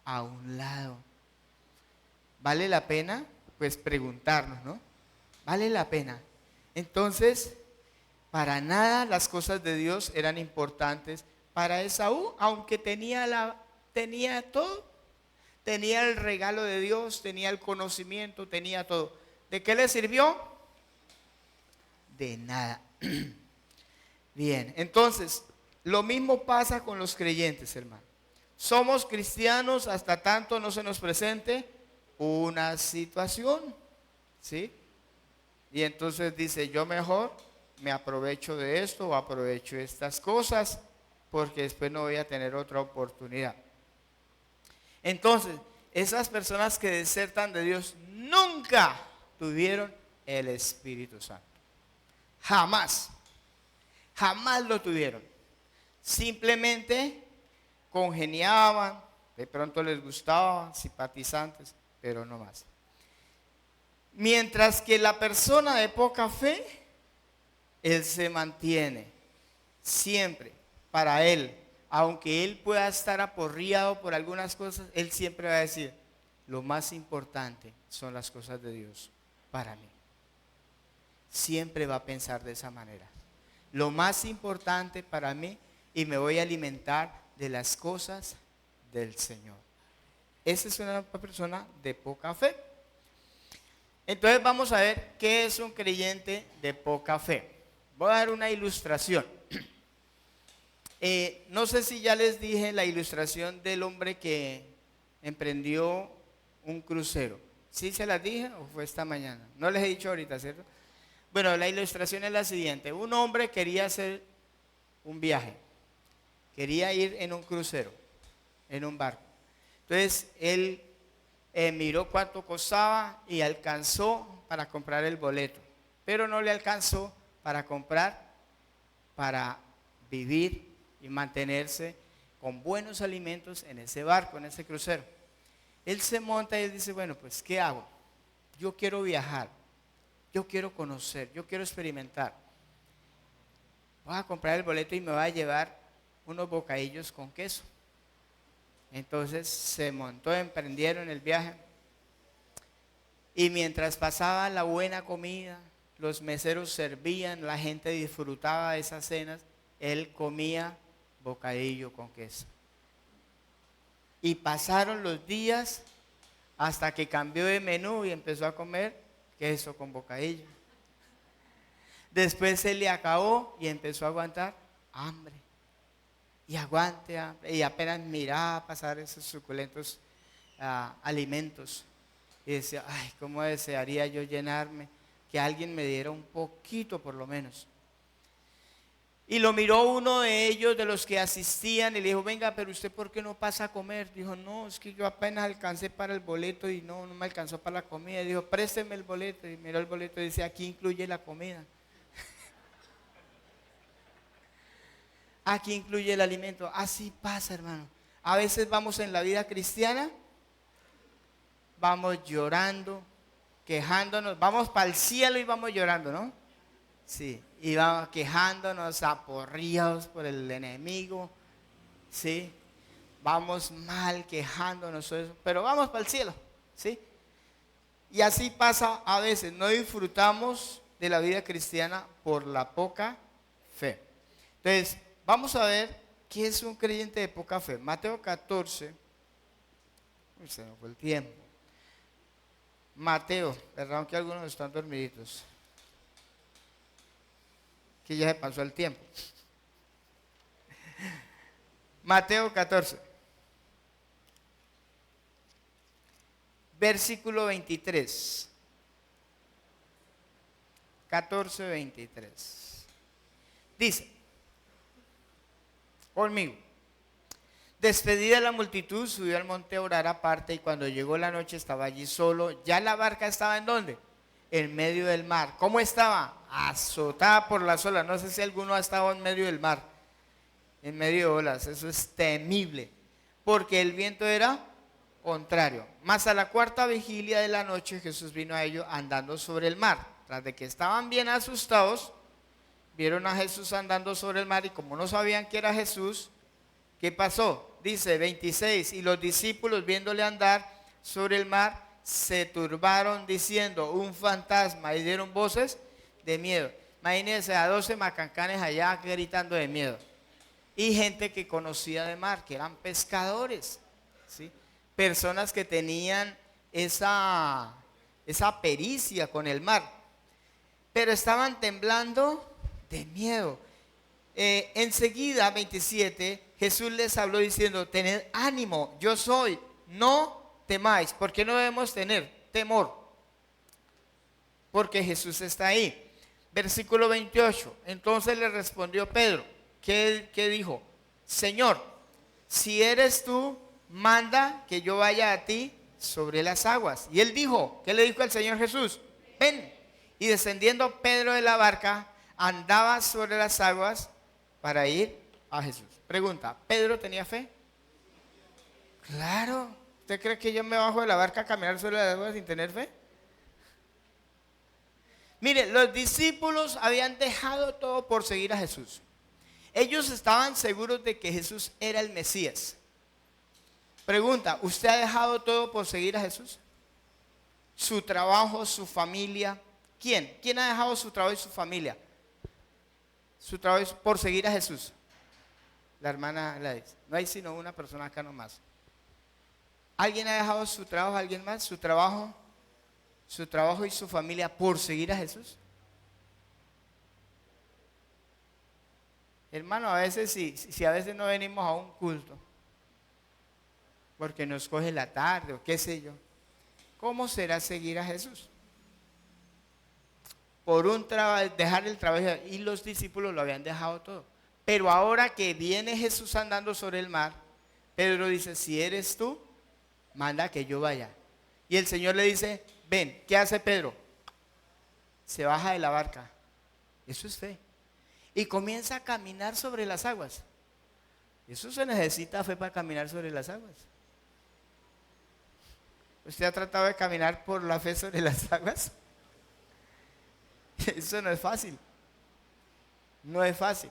a un lado? ¿Vale la pena? Pues preguntarnos, ¿no? ¿Vale la pena? Entonces, para nada las cosas de Dios eran importantes para Esaú, aunque tenía todo. Tenía el regalo de Dios, tenía el conocimiento, tenía todo. ¿De qué le sirvió? De nada. Bien, entonces, lo mismo pasa con los creyentes, hermano. Somos cristianos hasta tanto no se nos presente una situación, ¿sí? Y entonces dice, yo mejor me aprovecho de esto o aprovecho estas cosas porque después no voy a tener otra oportunidad. Entonces, esas personas que desertan de Dios nunca tuvieron el Espíritu Santo. Jamás. Jamás lo tuvieron. Simplemente congeniaban, de pronto les gustaban, simpatizantes, pero no más. Mientras que la persona de poca fe, él se mantiene siempre para él. Aunque él pueda estar aporreado por algunas cosas, él siempre va a decir, lo más importante son las cosas de Dios para mí. Siempre va a pensar de esa manera. Lo más importante para mí, y me voy a alimentar de las cosas del Señor. Esa es una persona de poca fe. Entonces vamos a ver qué es un creyente de poca fe. Voy a dar una ilustración. No sé si ya les dije la ilustración del hombre que emprendió un crucero. ¿Sí se las dije o fue esta mañana? No les he dicho ahorita, ¿cierto? Bueno, la ilustración es la siguiente. Un hombre quería hacer un viaje. Quería ir en un crucero, en un barco. Entonces, él miró cuánto costaba y alcanzó para comprar el boleto. Pero no le alcanzó para comprar, para vivir y mantenerse con buenos alimentos en ese barco, en ese crucero. Él se monta y él dice, bueno, pues ¿qué hago? Yo quiero viajar, yo quiero conocer, yo quiero experimentar. Voy a comprar el boleto y me voy a llevar unos bocadillos con queso. Entonces se montó, emprendieron el viaje. Y mientras pasaba la buena comida, los meseros servían, la gente disfrutaba de esas cenas, él comía bocadillo con queso. Y pasaron los días hasta que cambió de menú y empezó a comer queso con bocadillo. Después se le acabó y empezó a aguantar hambre. Y aguante hambre. Y apenas miraba pasar esos suculentos alimentos. Y decía, ay, cómo desearía yo llenarme, que alguien me diera un poquito por lo menos. Y lo miró uno de ellos, de los que asistían, y le dijo, venga, pero usted ¿por qué no pasa a comer? Dijo, no, es que yo apenas alcancé para el boleto y no me alcanzó para la comida. Dijo, présteme el boleto. Y miró el boleto y dice, aquí incluye la comida. Aquí incluye el alimento. Así pasa, hermano. A veces vamos en la vida cristiana, vamos llorando, quejándonos, vamos para el cielo y vamos llorando, ¿no? Sí, y vamos quejándonos, aporreados por el enemigo, ¿sí? Vamos mal, quejándonos, pero vamos para el cielo, ¿sí? Y así pasa a veces, no disfrutamos de la vida cristiana por la poca fe. Entonces, vamos a ver qué es un creyente de poca fe. Mateo 14, se me fue el tiempo. Mateo, perdón que algunos están dormiditos, que ya se pasó el tiempo. Mateo 14, versículo 23. 14, 23. Dice, conmigo. Despedida la multitud, subió al monte a orar aparte, y cuando llegó la noche estaba allí solo. Ya la barca estaba ¿en dónde? En medio del mar. ¿Cómo estaba? Azotada por las olas. No sé si alguno ha estado en medio del mar, en medio de olas. Eso es temible, porque el viento era contrario. Mas a la cuarta vigilia de la noche Jesús vino a ellos andando sobre el mar. Tras de que estaban bien asustados, vieron a Jesús andando sobre el mar, y como no sabían que era Jesús, ¿qué pasó? Dice 26, y los discípulos viéndole andar sobre el mar se turbaron diciendo, un fantasma, y dieron voces de miedo. Imagínense a 12 macancanes allá gritando de miedo. Y gente que conocía de mar, que eran pescadores, ¿sí? Personas que tenían esa pericia con el mar, pero estaban temblando de miedo. Enseguida, 27, Jesús les habló diciendo, tened ánimo, yo soy, no temáis. ¿Por qué no debemos tener temor? Porque Jesús está ahí. Versículo 28, entonces le respondió Pedro, ¿qué dijo? Señor, si eres tú, manda que yo vaya a ti sobre las aguas. Y él dijo, ¿qué le dijo al Señor Jesús? Ven. Y descendiendo Pedro de la barca, andaba sobre las aguas para ir a Jesús. Pregunta, ¿Pedro tenía fe? Claro. ¿Usted cree que yo me bajo de la barca a caminar sobre las aguas sin tener fe? Mire, los discípulos habían dejado todo por seguir a Jesús. Ellos estaban seguros de que Jesús era el Mesías. Pregunta, ¿usted ha dejado todo por seguir a Jesús? Su trabajo, su familia. ¿Quién? ¿Quién ha dejado su trabajo y su familia? Su trabajo por seguir a Jesús. La hermana Gladys. No hay sino una persona acá nomás. ¿Alguien ha dejado su trabajo? ¿Alguien más? Su trabajo y su familia por seguir a Jesús. Hermano, a veces si a veces no venimos a un culto porque nos coge la tarde o qué sé yo, ¿cómo será seguir a Jesús? Por dejar el trabajo, y los discípulos lo habían dejado todo. Pero ahora que viene Jesús andando sobre el mar, Pedro dice, si eres tú, manda que yo vaya. Y el Señor le dice, ven. ¿Qué hace Pedro? Se baja de la barca. Eso es fe. Y comienza a caminar sobre las aguas. Eso se necesita fe para caminar sobre las aguas. ¿Usted ha tratado de caminar por la fe sobre las aguas? Eso no es fácil. No es fácil.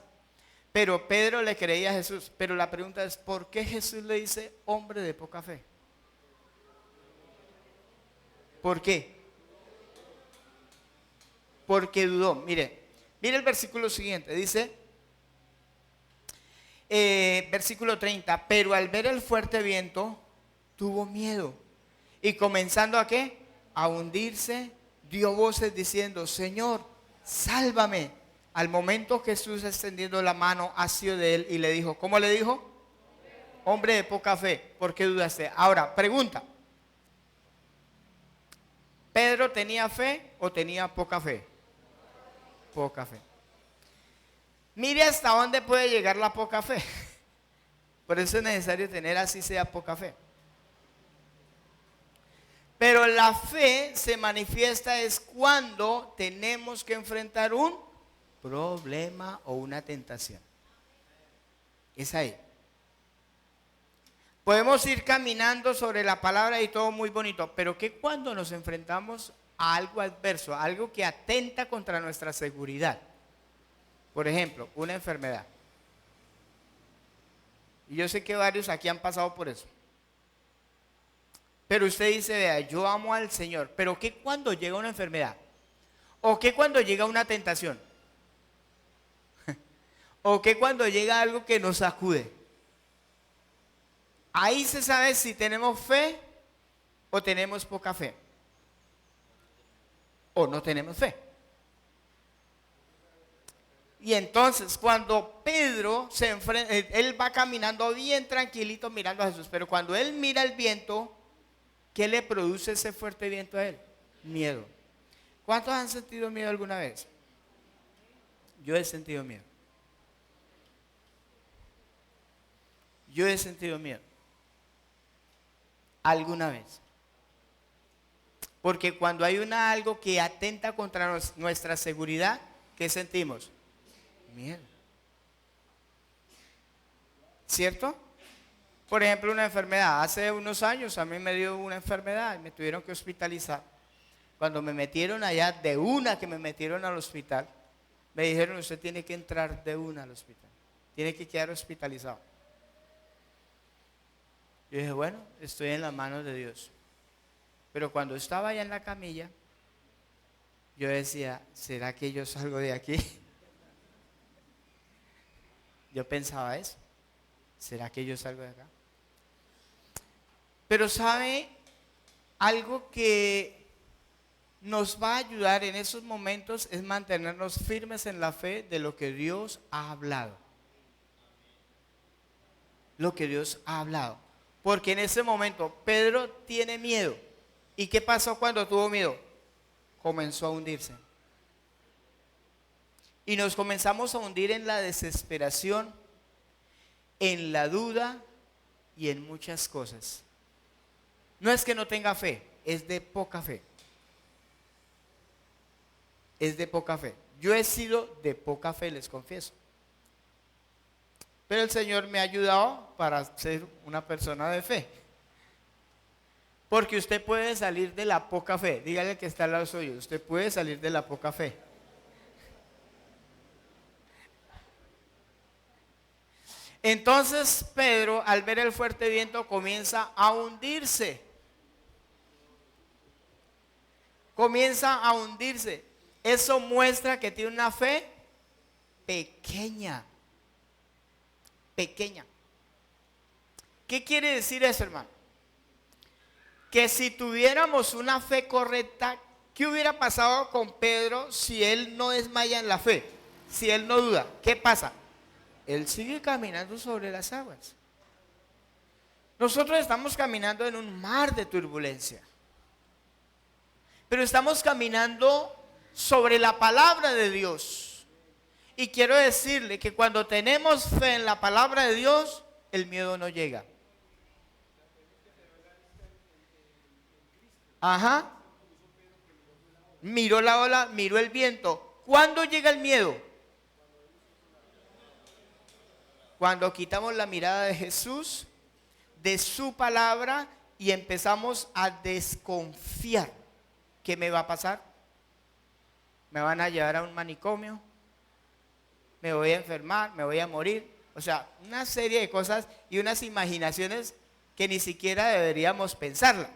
Pero Pedro le creía a Jesús. Pero la pregunta es, ¿por qué Jesús le dice hombre de poca fe? ¿Por qué? Porque dudó. Mire el versículo siguiente. Dice, versículo 30, pero al ver el fuerte viento, tuvo miedo. Y comenzando ¿a qué? A hundirse, dio voces diciendo, Señor, sálvame. Al momento Jesús extendiendo la mano hacia de él y le dijo, ¿cómo le dijo? Hombre de poca fe, ¿por qué dudaste? Ahora, pregunta. ¿Pedro tenía fe o tenía poca fe? Poca fe. Mire hasta dónde puede llegar la poca fe. Por eso es necesario tener así sea poca fe. Pero la fe se manifiesta es cuando tenemos que enfrentar un problema o una tentación. Es ahí. Podemos ir caminando sobre la palabra y todo muy bonito, pero que cuando nos enfrentamos a algo adverso, a algo que atenta contra nuestra seguridad. Por ejemplo, una enfermedad. Y yo sé que varios aquí han pasado por eso. Pero usted dice, vea, yo amo al Señor, pero ¿qué cuando llega una enfermedad? ¿O qué cuando llega una tentación? ¿O qué cuando llega algo que nos sacude? Ahí se sabe si tenemos fe o tenemos poca fe. O no tenemos fe. Y entonces cuando Pedro se enfrenta, él va caminando bien tranquilito mirando a Jesús, pero cuando él mira el viento, ¿qué le produce ese fuerte viento a él? Miedo. ¿Cuántos han sentido miedo alguna vez? Yo he sentido miedo. Yo he sentido miedo. Alguna vez. Porque cuando hay algo que atenta contra nuestra seguridad, ¿qué sentimos? Miedo. ¿Cierto? Por ejemplo, una enfermedad. Hace unos años a mí me dio una enfermedad y me tuvieron que hospitalizar. Cuando me metieron allá, de una que me metieron al hospital, me dijeron, usted tiene que entrar de una al hospital. Tiene que quedar hospitalizado. Yo dije, bueno, estoy en las manos de Dios. Pero cuando estaba allá en la camilla, yo decía, ¿será que yo salgo de aquí? Yo pensaba eso. ¿Será que yo salgo de acá? Pero ¿sabe algo que nos va a ayudar en esos momentos? Es mantenernos firmes en la fe de lo que Dios ha hablado. Lo que Dios ha hablado. Porque en ese momento Pedro tiene miedo. ¿Y qué pasó cuando tuvo miedo? Comenzó a hundirse. Y nos comenzamos a hundir en la desesperación, en la duda y en muchas cosas. No es que no tenga fe, es de poca fe. Es de poca fe. Yo he sido de poca fe, les confieso. Pero el Señor me ha ayudado para ser una persona de fe. Porque usted puede salir de la poca fe. Dígale que está al lado suyo. Usted puede salir de la poca fe. Entonces Pedro, al ver el fuerte viento, comienza a hundirse. Comienza a hundirse. Eso muestra que tiene una fe pequeña. Pequeña. ¿Qué quiere decir eso, hermano? Que si tuviéramos una fe correcta, ¿qué hubiera pasado con Pedro si él no desmaya en la fe? Si él no duda, ¿qué pasa? Él sigue caminando sobre las aguas. Nosotros estamos caminando en un mar de turbulencia. Pero estamos caminando sobre la palabra de Dios. Y quiero decirle que cuando tenemos fe en la palabra de Dios, el miedo no llega. Ajá. Miró la ola, miró el viento. ¿Cuándo llega el miedo? Cuando quitamos la mirada de Jesús, de su palabra, y empezamos a desconfiar. ¿Qué me va a pasar? ¿Me van a llevar a un manicomio? ¿Me voy a enfermar? ¿Me voy a morir? O sea, una serie de cosas y unas imaginaciones que ni siquiera deberíamos pensarla.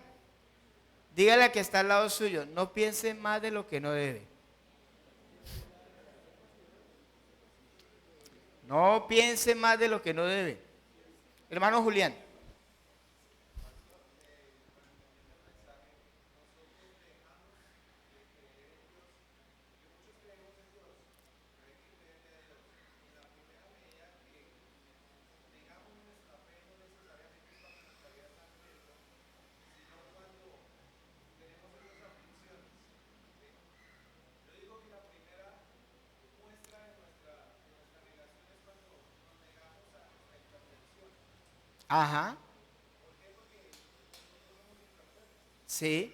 Dígale a que está al lado suyo, no piense más de lo que no debe. No piense más de lo que no debe. Hermano Julián. Ajá. Sí.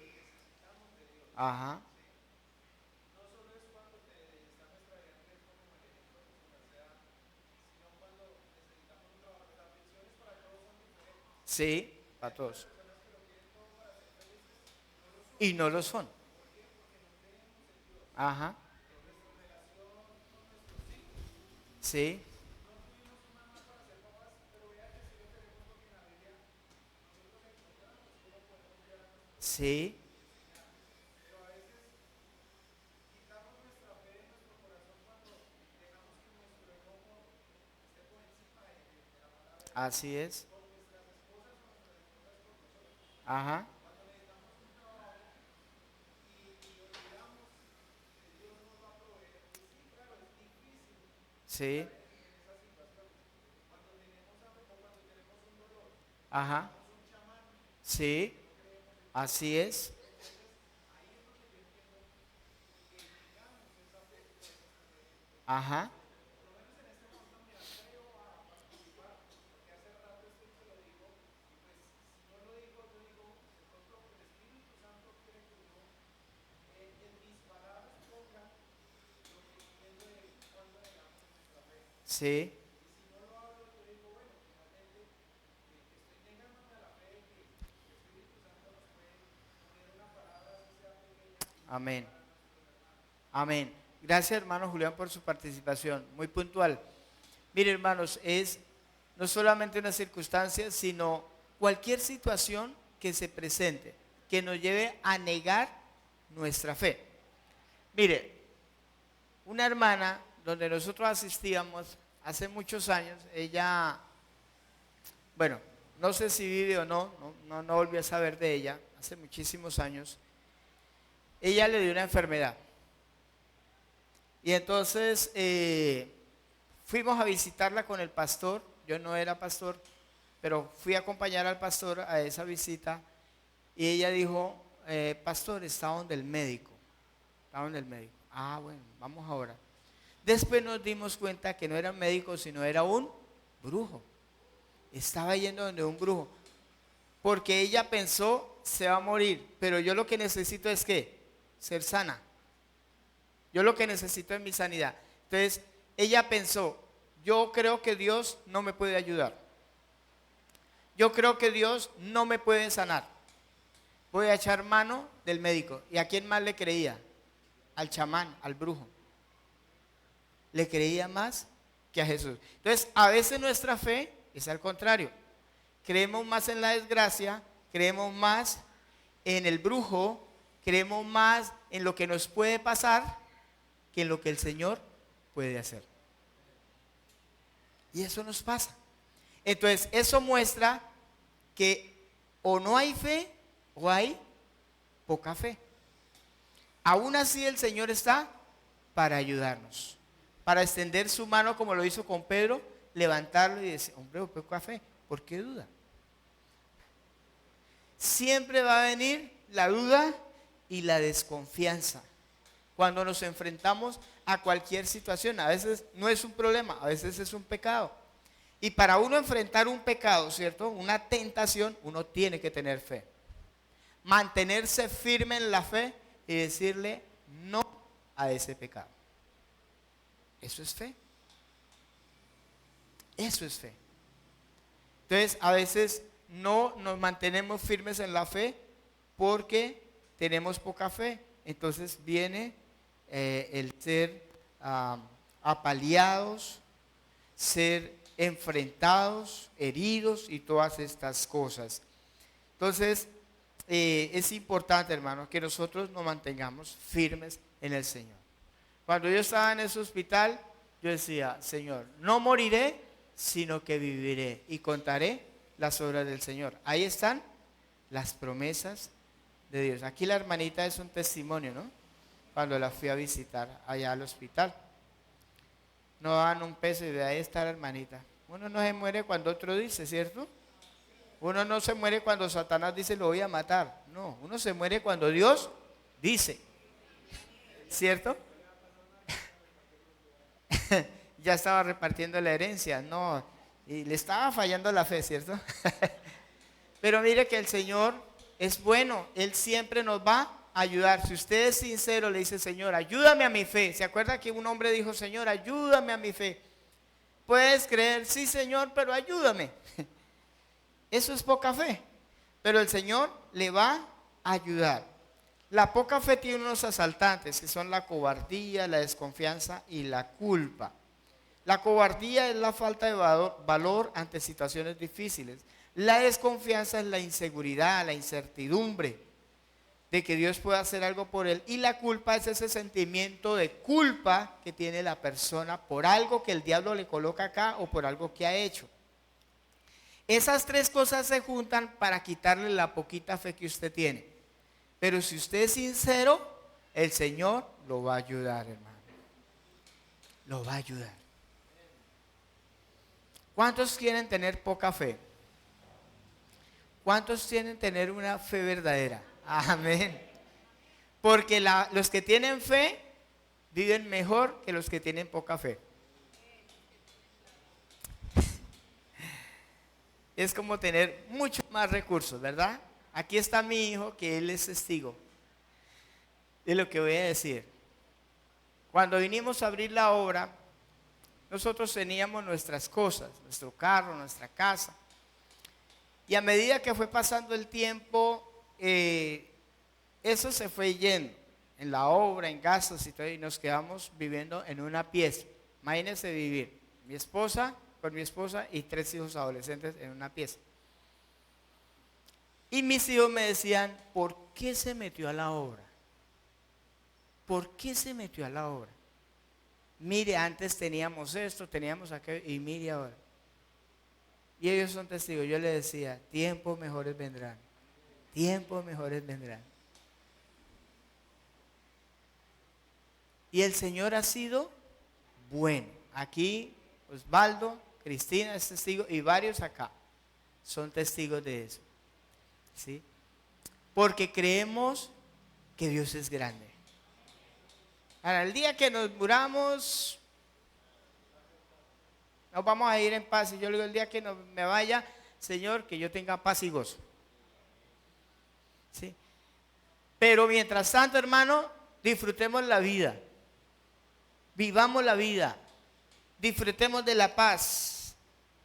Ajá. Sí, para todos. Y no lo son. Ajá. Sí. Sí. Así es. Ajá. Sí. Ajá. Sí. Así es. Ajá. Sí. Amén. Amén. Gracias, hermano Julián, por su participación. Muy puntual. Mire, hermanos, es no solamente una circunstancia, sino cualquier situación que se presente, que nos lleve a negar nuestra fe. Mire, una hermana donde nosotros asistíamos hace muchos años, ella, bueno, no sé si vive o no, no volví a saber de ella, hace muchísimos años, ella le dio una enfermedad. Y entonces fuimos a visitarla con el pastor, yo no era pastor, pero fui a acompañar al pastor a esa visita y ella dijo, pastor, está donde el médico, está donde el médico. Ah, bueno, vamos ahora. Después nos dimos cuenta que no era un médico, sino era un brujo. Estaba yendo donde un brujo, porque ella pensó, se va a morir, pero yo lo que necesito es que ser sana. Yo lo que necesito es mi sanidad. Entonces, ella pensó, yo creo que Dios no me puede ayudar. Yo creo que Dios no me puede sanar. Voy a echar mano del médico. ¿Y a quién más le creía? Al chamán, al brujo. Le creía más que a Jesús. Entonces, a veces nuestra fe es al contrario. Creemos más en la desgracia, creemos más en el brujo, creemos más en lo que nos puede pasar que en lo que el Señor puede hacer. Y eso nos pasa. Entonces, eso muestra que o no hay fe o hay poca fe. Aún así el Señor está para ayudarnos, para extender su mano como lo hizo con Pedro, levantarlo y decir, hombre, poca fe, ¿por qué duda? Siempre va a venir la duda y la desconfianza cuando nos enfrentamos a cualquier situación. A veces no es un problema, a veces es un pecado. Y para uno enfrentar un pecado, ¿cierto? Una tentación, uno tiene que tener fe. Mantenerse firme en la fe y decirle no a ese pecado. Eso es fe. Eso es fe. Entonces, a veces no nos mantenemos firmes en la fe porque tenemos poca fe. Entonces viene el ser apaleados, ser enfrentados, heridos y todas estas cosas. Entonces, es importante, hermanos, que nosotros nos mantengamos firmes en el Señor. Cuando yo estaba en ese hospital, yo decía, Señor, no moriré, sino que viviré y contaré las obras del Señor. Ahí están las promesas de Dios. Aquí la hermanita es un testimonio, ¿no? Cuando la fui a visitar allá al hospital. No dan un peso y de ahí está la hermanita. Uno no se muere cuando otro dice, ¿cierto? Uno no se muere cuando Satanás dice lo voy a matar. No, uno se muere cuando Dios dice. ¿Cierto? Ya estaba repartiendo la herencia. No, Y le estaba fallando la fe, ¿cierto? Pero mire que el Señor es bueno, Él siempre nos va a ayudar. Si usted es sincero, le dice, Señor, ayúdame a mi fe. ¿Se acuerda que un hombre dijo, Señor, ayúdame a mi fe? Puedes creer, sí, Señor, pero ayúdame. Eso es poca fe, pero el Señor le va a ayudar. La poca fe tiene unos asaltantes que son la cobardía, la desconfianza y la culpa. La cobardía es la falta de valor ante situaciones difíciles. La desconfianza es la inseguridad, la incertidumbre de que Dios pueda hacer algo por él. Y la culpa es ese sentimiento de culpa que tiene la persona por algo que el diablo le coloca acá o por algo que ha hecho. Esas tres cosas se juntan para quitarle la poquita fe que usted tiene. Pero si usted es sincero, el Señor lo va a ayudar, hermano. Lo va a ayudar. ¿Cuántos quieren tener poca fe? ¿Cuántos quieren tener una fe verdadera? Amén. Porque los que tienen fe viven mejor que los que tienen poca fe. Es como tener muchos más recursos, ¿verdad? Aquí está mi hijo, que él es testigo de lo que voy a decir. Cuando vinimos a abrir la obra, nosotros teníamos nuestras cosas, nuestro carro, nuestra casa. Y a medida que fue pasando el tiempo, eso se fue yendo en la obra, en gastos y todo, y nos quedamos viviendo en una pieza. Imagínense vivir, con mi esposa y 3 hijos adolescentes en una pieza. Y mis hijos me decían, ¿por qué se metió a la obra? ¿Por qué se metió a la obra? Mire, antes teníamos esto, teníamos aquello, y mire ahora. Y ellos son testigos. Yo les decía, tiempos mejores vendrán. Tiempos mejores vendrán. Y el Señor ha sido bueno. Aquí, Osvaldo, Cristina es testigo y varios acá son testigos de eso. ¿Sí? Porque creemos que Dios es grande. Ahora, el día que nos muramos, nos vamos a ir en paz. Y yo le digo, el día que me vaya, Señor, que yo tenga paz y gozo. ¿Sí? Pero mientras tanto, hermano, disfrutemos la vida. Vivamos la vida. Disfrutemos de la paz.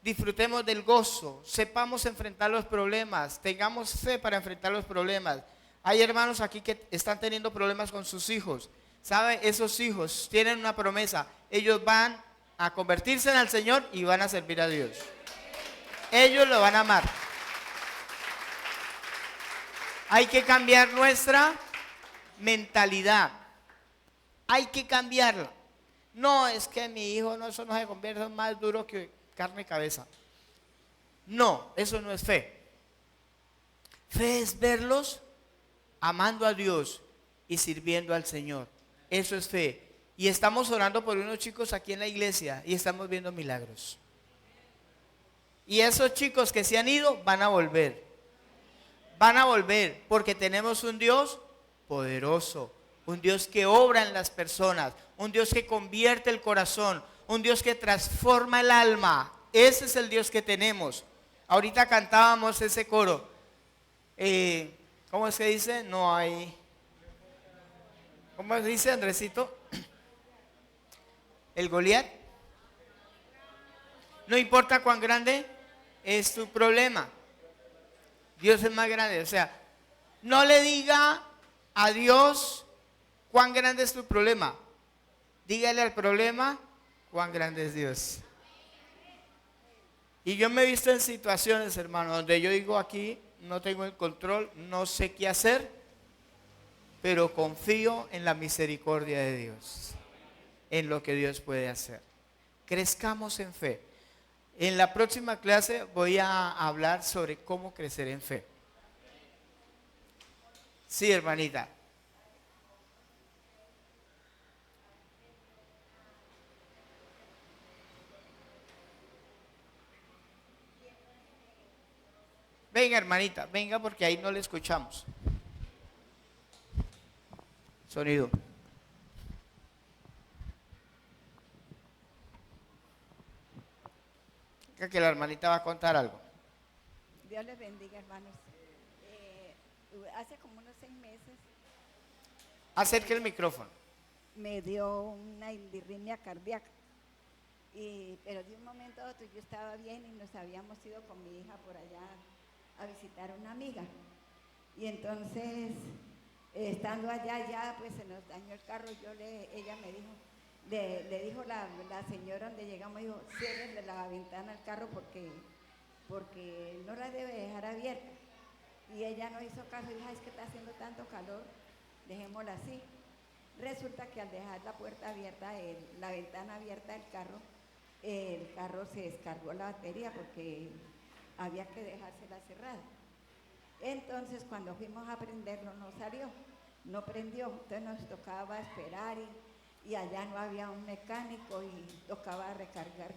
Disfrutemos del gozo. Sepamos enfrentar los problemas. Tengamos fe para enfrentar los problemas. Hay hermanos aquí que están teniendo problemas con sus hijos. ¿Sabe? Esos hijos tienen una promesa. Ellos van a convertirse en el Señor y van a servir a Dios. Ellos lo van a amar. Hay que cambiar nuestra mentalidad. Hay que cambiarla. No, es que mi hijo no, eso no se convierte en más duro que carne y cabeza. No, eso no es fe. Fe es verlos amando a Dios y sirviendo al Señor. Eso es fe. Y estamos orando por unos chicos aquí en la iglesia y estamos viendo milagros. Y esos chicos que se han ido van a volver. Van a volver porque tenemos un Dios poderoso. Un Dios que obra en las personas. Un Dios que convierte el corazón. Un Dios que transforma el alma. Ese es el Dios que tenemos. Ahorita cantábamos ese coro. ¿Cómo es que dice? No hay... ¿Cómo dice Andresito? El Goliat. No importa cuán grande es tu problema. Dios es más grande. O sea, no le diga a Dios cuán grande es tu problema. Dígale al problema cuán grande es Dios. Y yo me he visto en situaciones, hermano, donde yo digo aquí, no tengo el control, no sé qué hacer, pero confío en la misericordia de Dios, en lo que Dios puede hacer. Crezcamos en fe. En la próxima clase voy a hablar sobre cómo crecer en fe. Sí, hermanita. Venga, hermanita, venga porque ahí no le escuchamos. Sonido. Que la hermanita va a contar algo. Dios les bendiga, hermanos. Hace como unos 6 meses Acerque el micrófono. me dio una indisritmia cardíaca. Pero de un momento a otro yo estaba bien y nos habíamos ido con mi hija por allá a visitar a una amiga. Y entonces, estando allá ya, pues se nos dañó el carro. Ella me dijo, le dijo la señora donde llegamos, dijo, cierre la ventana al carro porque no la debe dejar abierta. Y ella no hizo caso y dijo, es que está haciendo tanto calor, dejémosla así. Resulta que al dejar la puerta abierta, la ventana abierta del carro, el carro se descargó la batería porque había que dejársela cerrada. Entonces cuando fuimos a prenderlo no salió, no prendió, entonces nos tocaba esperar y allá no había un mecánico y tocaba recargar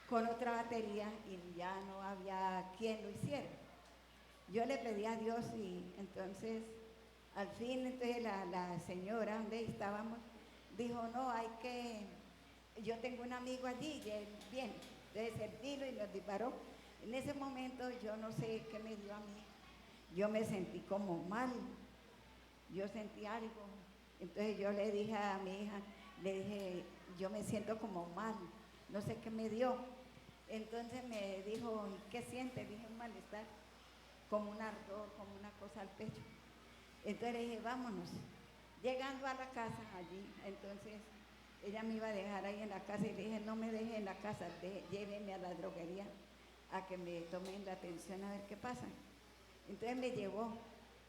con otra batería y ya no había quien lo hiciera. Yo le pedí a Dios y entonces al fin entonces la señora donde estábamos dijo, no, yo tengo un amigo allí y él viene. Entonces él vino y nos disparó. En ese momento yo no sé qué me dio a mí. Yo me sentí como mal, yo sentí algo. Entonces yo le dije a mi hija, le dije, yo me siento como mal, no sé qué me dio. Entonces me dijo, ¿y qué siente? Dije, un malestar, como un ardor, como una cosa al pecho. Entonces le dije, vámonos. Llegando a la casa allí, entonces ella me iba a dejar ahí en la casa y le dije, no me deje en la casa, lléveme a la droguería a que me tomen la atención a ver qué pasa. Entonces me llevó.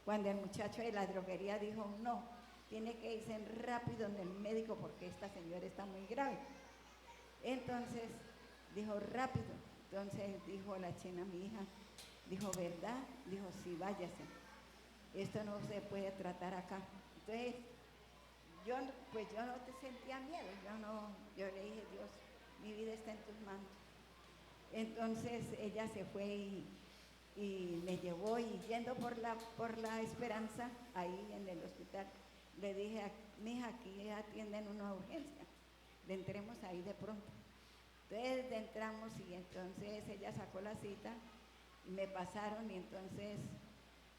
Cuando el muchacho de la droguería dijo, no, tiene que irse rápido donde el médico porque esta señora está muy grave. Entonces dijo, rápido. Entonces dijo la china, mi hija, dijo, ¿verdad? Dijo, sí, váyase. Esto no se puede tratar acá. Entonces, yo no te sentía miedo, yo le dije, Dios, mi vida está en tus manos. Entonces ella se fue y me llevó y yendo por la Esperanza, ahí en el hospital, le dije, mija, aquí atienden una urgencia, entremos ahí de pronto. Entonces entramos y entonces ella sacó la cita, me pasaron y entonces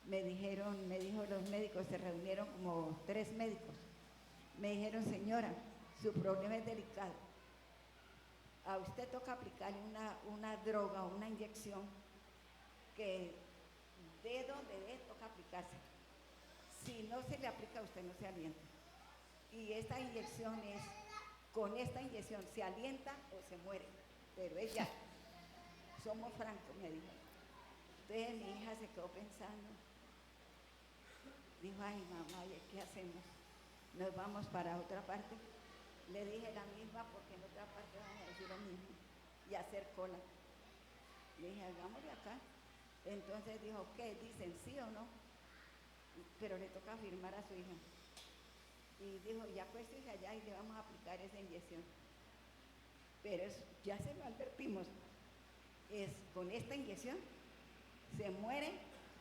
me dijo los médicos, se reunieron como 3 médicos, me dijeron, señora, su problema es delicado, a usted toca aplicarle una droga o una inyección que dedo toca aplicarse, si no se le aplica a usted no se alienta, y esta inyección con esta inyección se alienta o se muere, pero ella, somos francos, me dijo. Entonces mi hija se quedó pensando, dijo, ay mamá, ¿qué hacemos? Nos vamos para otra parte. Le dije la misma porque en otra parte vamos a decir lo mismo y hacer cola. Le dije, hagámosle acá. Entonces dijo, ¿qué? Dicen sí o no, pero le toca firmar a su hija. Y dijo, ya acuéstese allá y le vamos a aplicar esa inyección. Pero ya se lo advertimos, con esta inyección se muere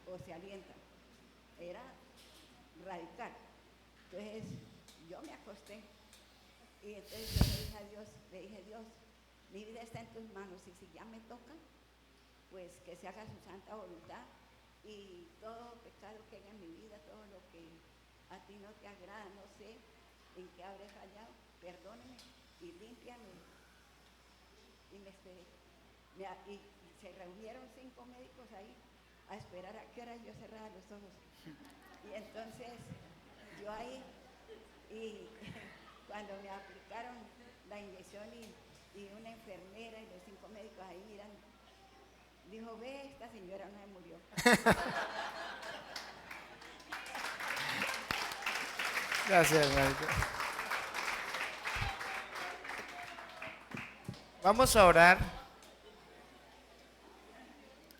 o se alienta. Era radical. Entonces yo me acosté y entonces yo le dije a Dios, Dios, mi vida está en tus manos y si ya me toca, pues que se haga su santa voluntad y todo pecado que haya en mi vida, todo lo que a ti no te agrada, no sé en qué habré fallado, perdóneme y límpiame. Y me esperé. Y se reunieron 5 médicos ahí a esperar a qué hora yo cerrara los ojos. Y entonces yo ahí, y cuando me aplicaron la inyección y una enfermera y los 5 médicos ahí mirando, dijo, ve, esta señora no se murió. Gracias, hermanito. Vamos a orar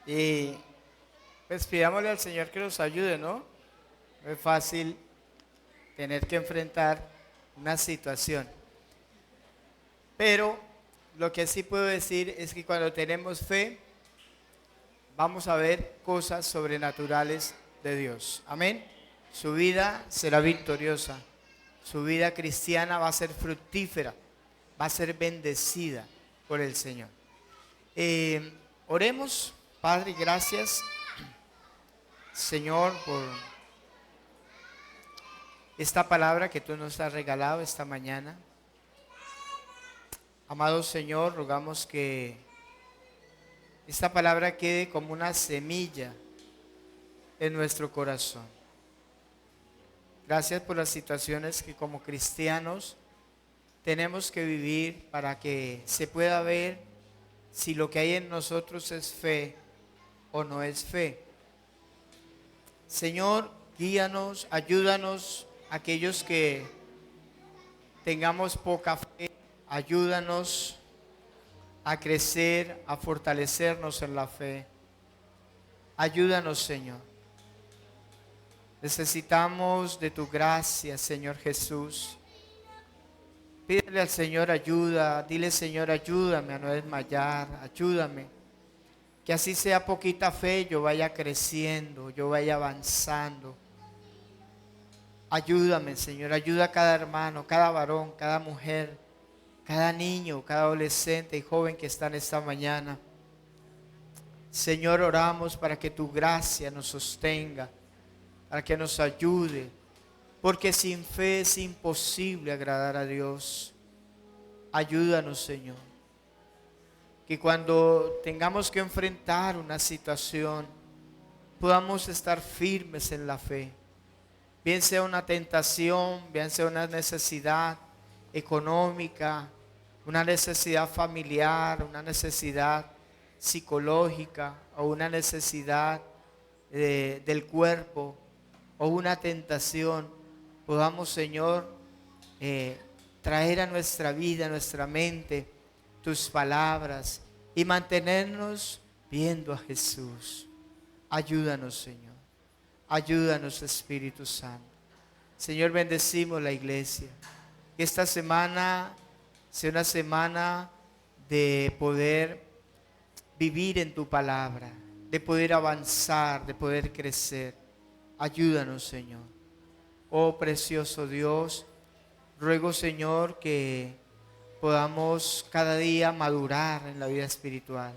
y pues pidámosle al Señor que nos ayude, ¿no? No es fácil tener que enfrentar una situación, pero lo que sí puedo decir es que cuando tenemos fe vamos a ver cosas sobrenaturales de Dios. Amén. Su vida será victoriosa, su vida cristiana va a ser fructífera, va a ser bendecida por el Señor. Oremos. Padre, gracias, Señor, por esta palabra que tú nos has regalado esta mañana. Amado Señor, rogamos que esta palabra quede como una semilla en nuestro corazón. Gracias por las situaciones que como cristianos tenemos que vivir para que se pueda ver si lo que hay en nosotros es fe o no es fe. Señor, guíanos, ayúdanos, aquellos que tengamos poca fe, ayúdanos a crecer, a fortalecernos en la fe. Ayúdanos, Señor. Necesitamos de tu gracia, Señor Jesús. Pídele al Señor ayuda, dile, Señor, ayúdame a no desmayar, ayúdame. Que así sea poquita fe, yo vaya creciendo, yo vaya avanzando. Ayúdame, Señor, ayuda a cada hermano, cada varón, cada mujer, cada niño, cada adolescente y joven que está en esta mañana. Señor, oramos para que tu gracia nos sostenga, para que nos ayude, porque sin fe es imposible agradar a Dios. Ayúdanos, Señor, que cuando tengamos que enfrentar una situación, podamos estar firmes en la fe. Bien sea una tentación, bien sea una necesidad económica, una necesidad familiar, una necesidad psicológica o una necesidad del cuerpo o una tentación, podamos, Señor, traer a nuestra vida, a nuestra mente, tus palabras y mantenernos viendo a Jesús. Ayúdanos, Señor. Ayúdanos, Espíritu Santo. Señor, bendecimos la iglesia. Que esta semana sea una semana de poder vivir en tu palabra, de poder avanzar, de poder crecer. Ayúdanos, Señor. Oh precioso Dios, ruego, Señor, que podamos cada día madurar en la vida espiritual,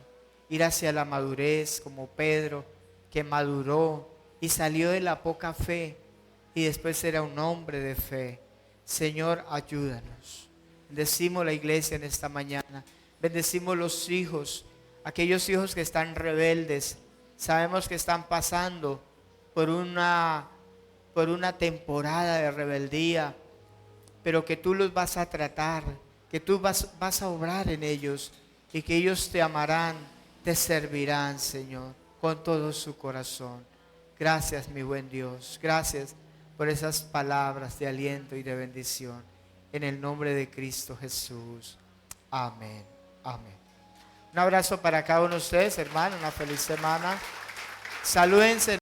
ir hacia la madurez como Pedro, que maduró y salió de la poca fe y después era un hombre de fe. Señor, ayúdanos. Bendecimos la iglesia en esta mañana, bendecimos los hijos, aquellos hijos que están rebeldes. Sabemos que están pasando por una temporada de rebeldía, pero que tú los vas a tratar, que tú vas a obrar en ellos y que ellos te amarán, te servirán, Señor, con todo su corazón. Gracias, mi buen Dios, gracias por esas palabras de aliento y de bendición. En el nombre de Cristo Jesús. Amén. Amén. Un abrazo para cada uno de ustedes, hermano, una feliz semana. Salúdense.